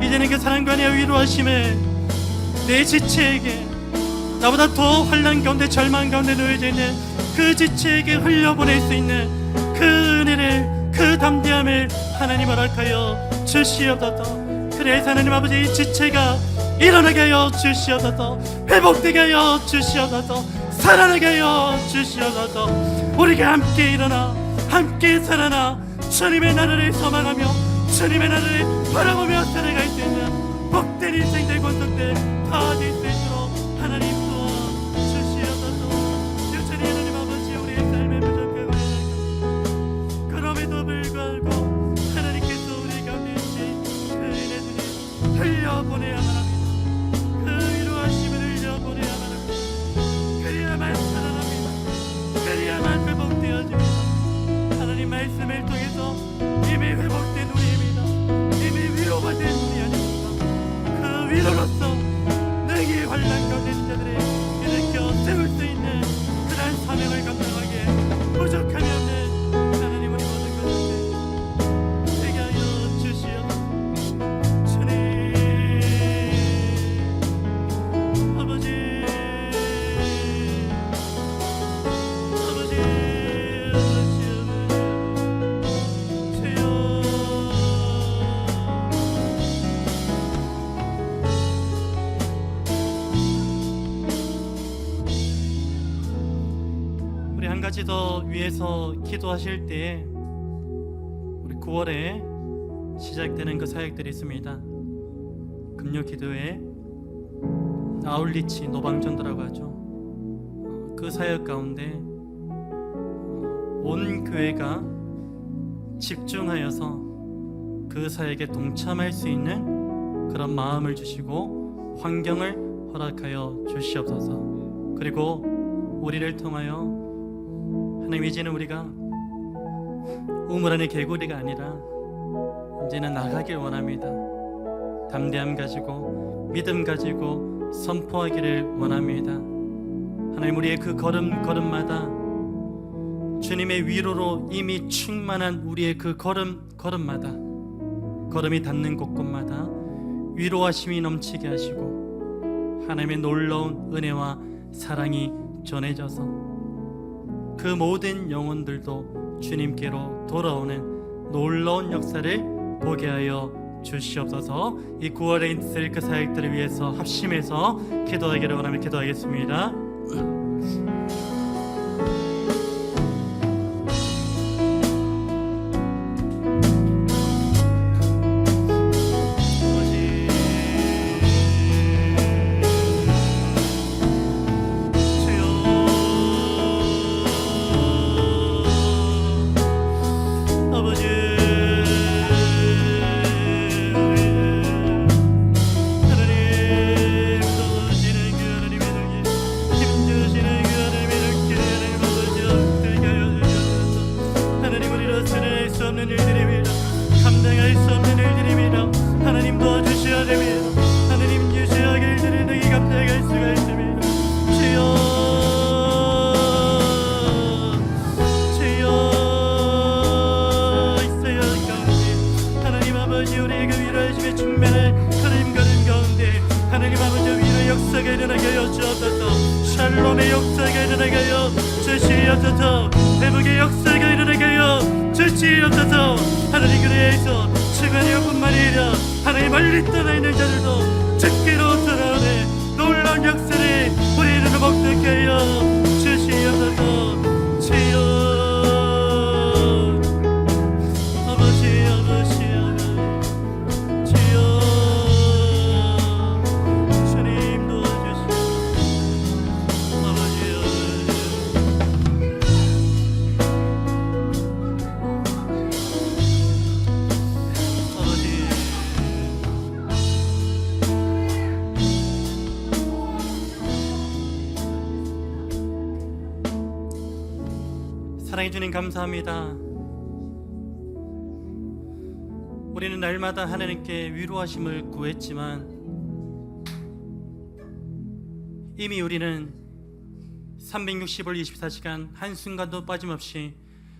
A: 이제는 그 사랑과 은혜와 위로하심을 내 지체에게, 나보다 더 환난 가운데 절망 가운데 놓여져 있는 그 지체에게 흘려보낼 수 있는 그 은혜를, 그 담대함을 하나님 허락하여 주시옵소서. 그래서 하나님 아버지, 이 지체가 일어나게 하여 주시옵소서. 회복되게 하여 주시옵소서. 살아나게 하여 주시옵소서. 우리가 함께 일어나 함께 살아나 주님의 나라를 소망하며 주님의 나라를 바라보며 살아갈 수 있는 복된 인생들, 권속들 다 될 수 있도록 하나님 도와주시옵소서. 여전히 하나님 아버지, 우리의 삶에 부족하고 연약합니다. 그럼에도 불구하고 하나님께서 우리 가운데 계신 그 은혜들을 흘려보내야만 합니다. 그 위로하심을 흘려보내야만 합니다. 그래야만 살아납니다. 그래야만 회복되어집니다. 하나님 말씀을 통해서 이미 회복된 우리입니다. 이미 위로받은 우리 아닙니까? 그 위로로서 너희의 환난 가운데 있는 자들을 일으켜 세울 수 있는 그러한 사명을 감당하기에 부족함이 없는 하나님, 우리 모든 것을 되게 하여 주시옵소서. 주님 아버지, 우리 한 가지 더 위해서 기도하실 때 우리 9월에 시작되는 그 사역들이 있습니다. 금요 기도회 아울리치 노방전도라고 하죠. 그 사역 가운데 온 교회가 집중하여서 그 사역에 동참할 수 있는 그런 마음을 주시고 환경을 허락하여 주시옵소서. 그리고 우리를 통하여 하나님, 이제는 우리가 우물 안의 개구리가 아니라 이제는 나가길 원합니다. 담대함 가지고 믿음 가지고 선포하기를 원합니다. 하나님, 우리의 그 걸음마다 주님의 위로로 이미 충만한 우리의 그 걸음마다, 걸음이 닿는 곳곳마다 위로하심이 넘치게 하시고 하나님의 놀라운 은혜와 사랑이 전해져서 그 모든 영혼들도 주님께로 돌아오는 놀라운 역사를 보게 하여 주시옵소서. 이 9월에 있을 그 사역들을 위해서 합심해서 기도하기를 원하며 기도하겠습니다.
D: 샬롬의 역사가 일어나게 하여 주시옵소서. 회복의 역사가 일어나게 하여 주시옵소서. 하나님 그래서 시간이 뿐만 아니라 하나님 멀리 떠나 있는 자들도 죽기로 돌아오네 놀라운 역사를 우리는 목도케 하여 주시옵소서. 주여 아버지 아버지 주여 주님 도와주시옵소서.
A: 사랑해 주님 감사합니다. 우리는 날마다 하나님께 위로하심을 구했지만 이미 우리는 365일 24시간 한순간도 빠짐없이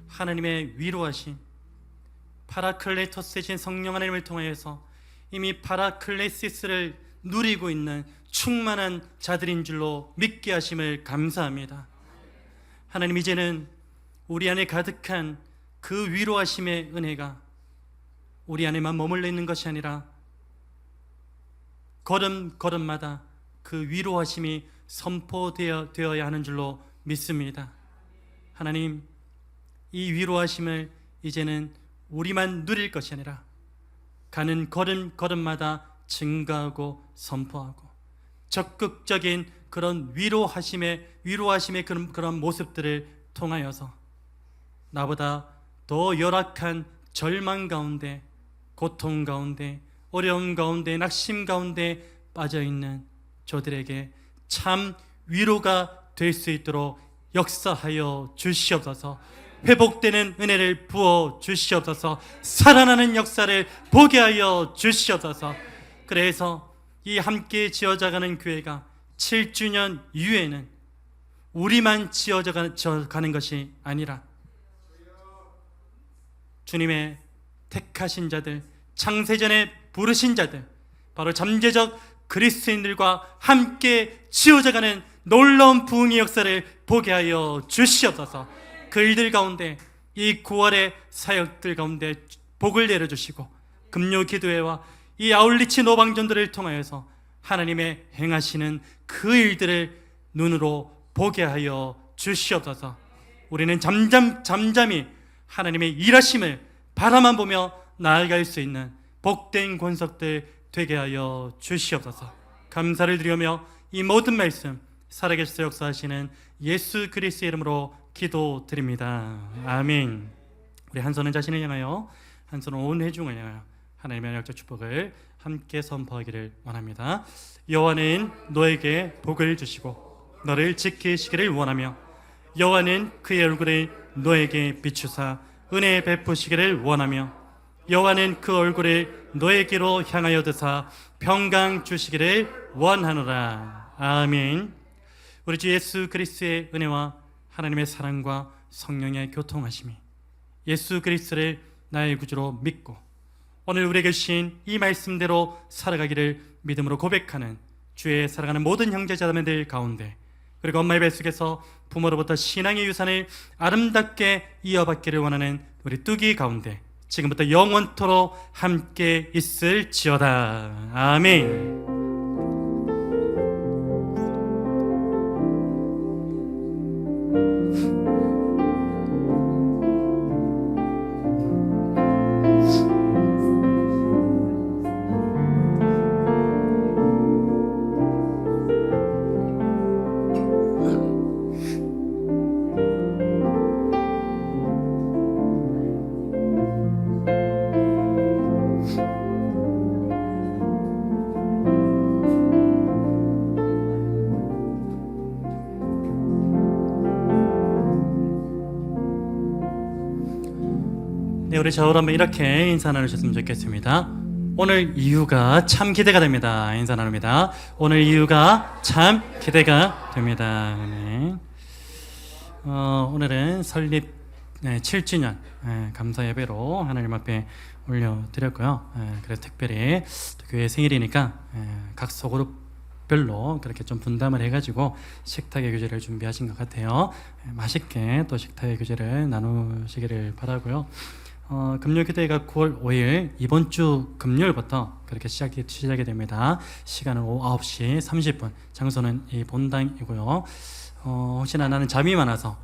A: 하나님의 위로하심 파라클레토스이신 성령 하나님을 통하여서 이미 파라클레시스를 누리고 있는 충만한 자들인 줄로 믿게 하심을 감사합니다. 하나님 이제는 우리 안에 가득한 그 위로하심의 은혜가 우리 안에만 머물러 있는 것이 아니라 걸음걸음마다 그 위로하심이 선포되어야 하는 줄로 믿습니다. 하나님 이 위로하심을 이제는 우리만 누릴 것이 아니라 가는 걸음걸음마다 증가하고 선포하고 적극적인 그런 위로하심의 그런 모습들을 통하여서 나보다 더 열악한 절망 가운데 고통 가운데 어려움 가운데 낙심 가운데 빠져있는 저들에게 참 위로가 될 수 있도록 역사하여 주시옵소서. 회복되는 은혜를 부어 주시옵소서. 살아나는 역사를 보게 하여 주시옵소서. 그래서 이 함께 지어져가는 교회가 7주년 이후에는 우리만 지어져 가는 것이 아니라 주님의 택하신 자들, 창세전에 부르신 자들, 바로 잠재적 그리스도인들과 함께 지어져가는 놀라운 부흥의 역사를 보게 하여 주시옵소서. 그 일들 가운데 이 9월의 사역들 가운데 복을 내려주시고 금요 기도회와 이 아울리치 노방전들을 통하여서 하나님의 행하시는 그 일들을 눈으로 보게 하여 주시옵소서. 우리는 잠잠히 하나님의 일하심을 바라만 보며 나아갈 수 있는 복된 권석들 되게 하여 주시옵소서. 감사를 드리며 이 모든 말씀 살아계셔서 역사하시는 예수 그리스도의 이름으로 기도드립니다. 아멘. 우리 한 손은 자신을 향하여 한 손은 온 회중을 향하여 하나님의 언약적 축복을 함께 선포하기를 원합니다. 여호와는 너에게 복을 주시고 너를 지키시기를 원하며 여호와는 그의 얼굴을 너에게 비추사 은혜 베푸시기를 원하며 여호와는 그 얼굴을 너에게로 향하여 드사 평강 주시기를 원하노라. 아멘. 우리 주 예수 그리스도의 은혜와 하나님의 사랑과 성령의 교통하심이 예수 그리스도를 나의 구주로 믿고 오늘 우리에게 주신 이 말씀대로 살아가기를 믿음으로 고백하는 주의 살아가는 모든 형제자매들 가운데 그리고 엄마의 뱃속에서 부모로부터 신앙의 유산을 아름답게 이어받기를 원하는 우리 뚜기 가운데 지금부터 영원토록 함께 있을지어다. 아멘. 네, 우리 저울 한번 이렇게 인사 나누셨으면 좋겠습니다. 오늘 이유가 참 기대가 됩니다. 인사 나눕니다. 오늘 이유가 참 기대가 됩니다. 네. 오늘은 설립 7주년 감사 예배로 하나님 앞에 올려드렸고요. 그래서 특별히 또 교회 생일이니까 각 소그룹별로 그렇게 좀 분담을 해가지고 식탁의 교제를 준비하신 것 같아요. 맛있게 또 식탁의 교제를 나누시기를 바라고요. 금요기도회가 9월 5일 이번 주 금요일부터 그렇게 시작이 됩니다. 시간은 오후 9시 30분, 장소는 이 본당이고요. 혹시나 나는 잠이 많아서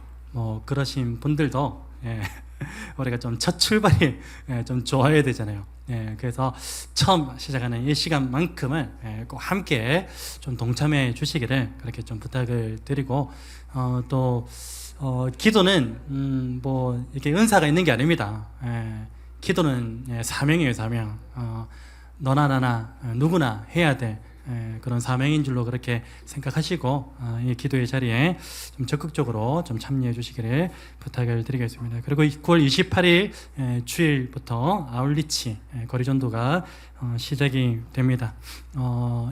A: 그러신 분들도 우리가 좀 첫 출발이 좀 좋아야 되잖아요. 그래서 처음 시작하는 이 시간만큼은 꼭 함께 좀 동참해 주시기를 그렇게 좀 부탁을 드리고, 또 기도는 뭐 이렇게 은사가 있는 게 아닙니다. 기도는 사명이에요, 사명. 너나 나나 누구나 해야 될 그런 사명인 줄로 그렇게 생각하시고 이 기도의 자리에 좀 적극적으로 좀 참여해 주시기를 부탁을 드리겠습니다. 그리고 9월 28일 주일부터 아울리치 거리 전도가 시작이 됩니다.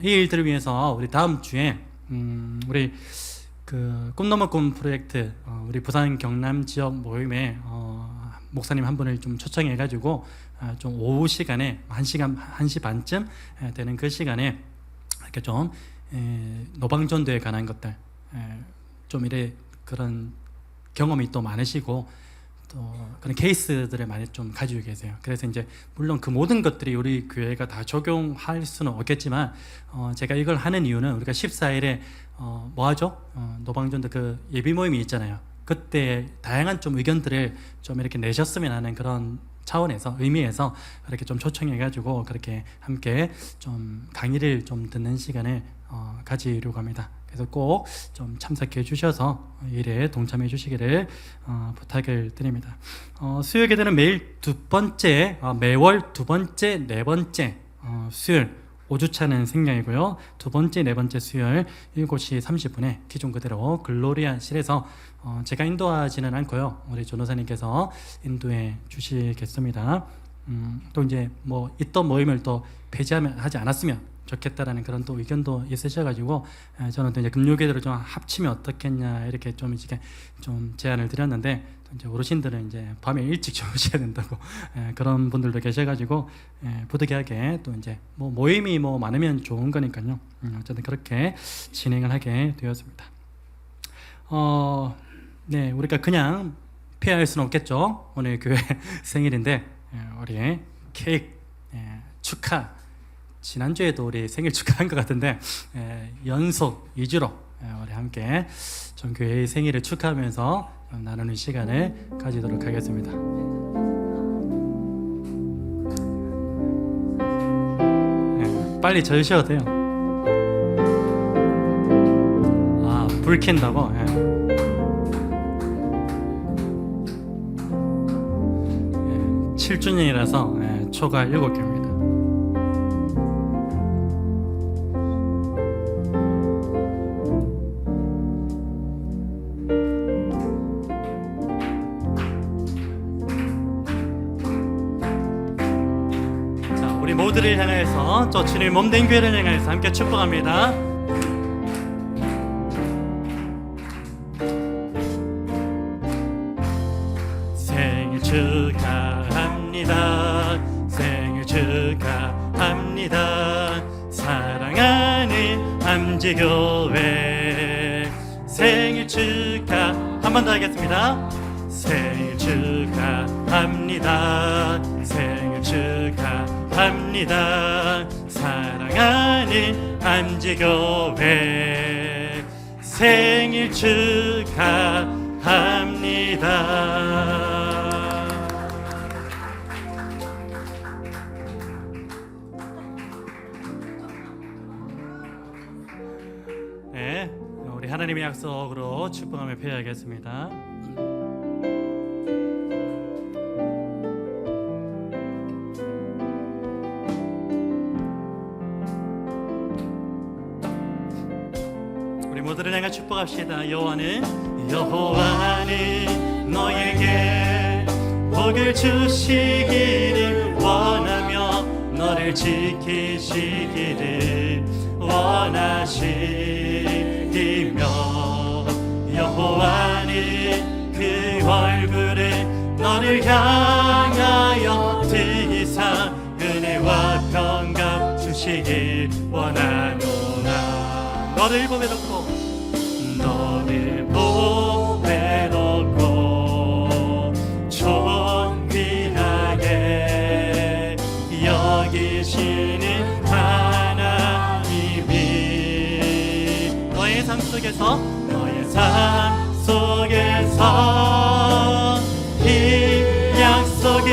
A: 이 일들을 위해서 우리 다음 주에 우리 그 꿈넘어 꿈 프로젝트 우리 부산 경남 지역 모임에 목사님 한 분을 좀 초청해 가지고 좀 오후 시간에 1시 반쯤 되는 그 시간에 이렇게 좀 노방전도에 관한 것들 좀 이래 그런 경험이 또 많으시고 또 그런 케이스들을 많이 좀 가지고 계세요. 그래서 이제 물론 그 모든 것들이 우리 교회가 다 적용할 수는 없겠지만 제가 이걸 하는 이유는 우리가 14일에 뭐 하죠? 노방전도 그 예비 모임이 있잖아요. 그때 다양한 좀 의견들을 좀 이렇게 내셨으면 하는 그런 차원에서 의미에서 그렇게 좀 초청해가지고 그렇게 함께 좀 강의를 좀 듣는 시간을 가지려고 합니다. 그래서 꼭 좀 참석해 주셔서 일에 동참해 주시기를 부탁을 드립니다. 수요 예배는 매월 두 번째, 네 번째 수요일 5주차는 생략이고요. 두 번째, 네 번째 수요일 7시 30분에 기존 그대로 글로리아실에서 제가 인도하지는 않고요. 우리 전도사님께서 인도해 주시겠습니다. 또 이제 뭐 있던 모임을 또 폐지하지 않았으면 좋겠다라는 그런 또 의견도 있으셔가지고 저는 또 이제 금요기도를 좀 합치면 어떻겠냐 이렇게 좀 이제 좀 제안을 드렸는데 또 이제 어르신들은 이제 밤에 일찍 주무셔야 된다고 그런 분들도 계셔가지고 부득이하게 또 이제 뭐 모임이 뭐 많으면 좋은 거니까요. 어쨌든 그렇게 진행을 하게 되었습니다. 네, 우리가 그냥 피할 수는 없겠죠. 오늘 교회 생일인데 우리 케이크 축하. 지난주에도 우리 생일 축하한 것 같은데 연속 2주로 우리 함께 전 교회의 생일을 축하하면서 나누는 시간을 가지도록 하겠습니다. 빨리 저으셔도 돼요. 불 켠다고? 7주년이라서 초가 7개입니다. 모두를 향해서 저 주님 몸된 교회를 향해서 함께 축복합니다. 생일 축하합니다. 생일 축하합니다. 사랑하는 함제교회 생일 축하 한 번 더 하겠습니다. 생일 축하합니다. 합니다. 사랑하는 암지교회 생일 축하합니다. 네, 우리 하나님의 약속으로 축복하며 표현하겠습니다. 우리 모두를 향해 축복합시다. 여호와는 너에게 복을 주시기를 원하며 너를 지키시기를 원하시며 여호와는 그 얼굴을 너를 향하여 드이사 은혜와 평강 주시길 원하노라. 너를 보배롭고 존귀하게 여기시는 하나님이 너의 삶 속에서 이 약속을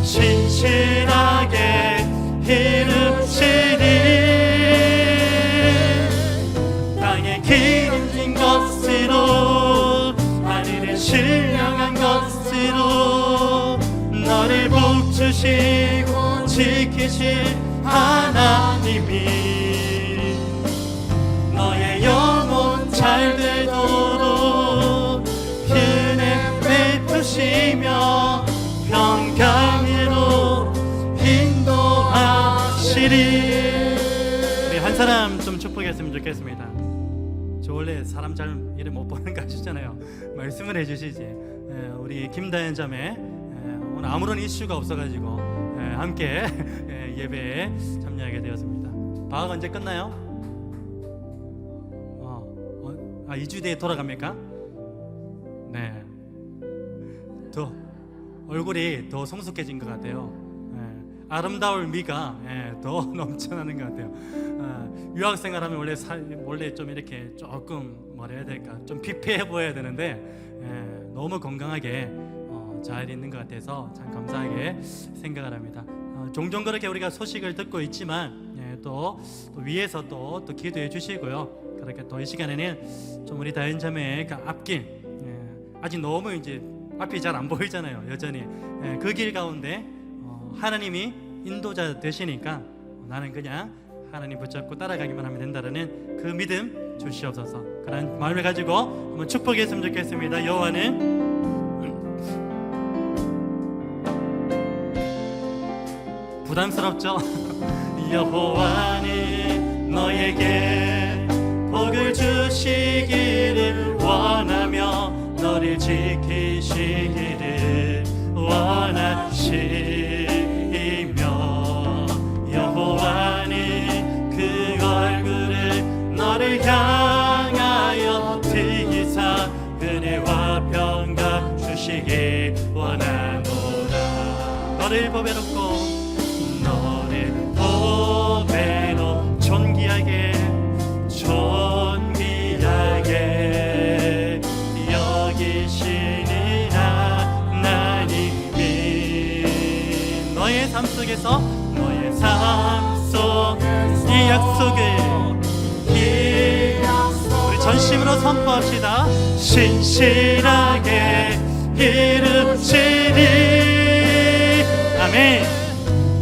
A: 신실하게 이루시니 땅에 기름진 것으로 하늘에 신령한 것으로 너를 복주시고 지키실 하나님이 너의 영혼 잘 되도록 은혜 베푸시며 평강으로 인도하시리. 우리 한 사람 좀 축복했으면 좋겠습니다. 저 원래 사람 잘 이름 못 보는 거 아시잖아요. 말씀을 해주시지. 우리 김다현 자매 오늘 아무런 이슈가 없어가지고 함께 예배에 참여하게 되었습니다. 방학 언제 끝나요? 2주 뒤에 돌아갑니까? 네. 더 얼굴이 더 성숙해진 것 같아요. 아름다울 미가 더 넘쳐나는 것 같아요. 유학생활하면 원래 좀 이렇게 조금 뭐라 해야 될까, 좀 피폐해 보여야 되는데 너무 건강하게 잘 있는 것 같아서 참 감사하게 생각을 합니다. 종종 그렇게 우리가 소식을 듣고 있지만 또 위에서 또 기도해 주시고요. 그렇게 또 이 시간에는 좀 우리 다현자매의 그 앞길, 아직 너무 이제 앞이 잘 안 보이잖아요. 여전히 그 길 가운데 하나님이 인도자 되시니까 나는 그냥 하나님 붙잡고 따라가기만 하면 된다라는 그 믿음 주시옵소서. 그런 마음을 가지고 한번 축복했으면 좋겠습니다. 여호와는 부담스럽죠? 여호와는 너에게 복을 주시기를 원하며 너를 지키시기를 원하시며 여호와는 그 얼굴을 너를 향하여 드이사 은혜와 평강 주시길 원하노라. 너를 보배롭고 존귀하게 여기시는 하나님이 너의 삶 속에서 이 약속을 우리 전심으로 선포합시다. 신실하게 이루시리. 아멘.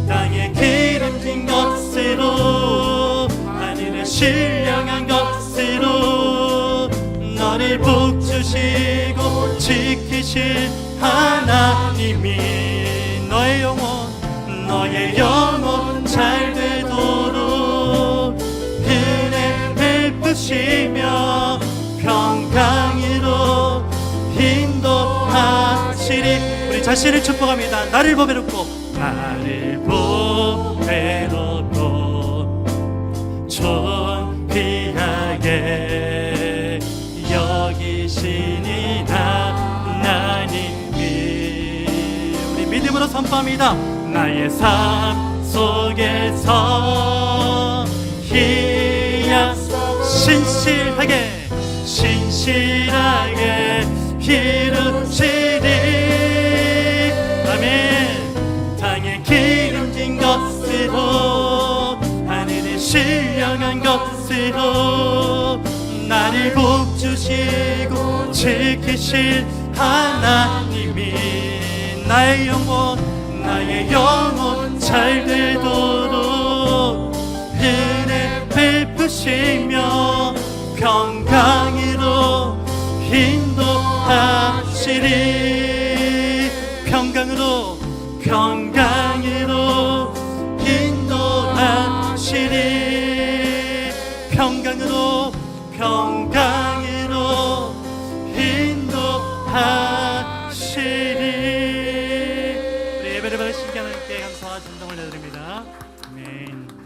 A: 땅에 기름진 것으로 하늘에 신령한 것으로 너를 복주시고 지키실 하나님이 너의 영혼 잘 되도록 은혜 베푸시며 평강으로 인도하시리. 우리 자신을 축복합니다. 나를 보배롭고 존귀하게 여기시니 하나님이 우리 믿음으로 선포합니다. 나의 삶 속에서 희야 신실하게 이루시리. 아멘. 땅에 기름진 것으로 하늘에 신령한 것으로 나를 복주시고 지키실 하나님이 나의 영혼 잘 되도록 은혜 베푸시며 평강으로 인도하시리. 평강으로 인도하시리. 평강으로 인도하시리. 우리 예배를 받으신 하나님께 감사와 존경을 드립니다. 아멘.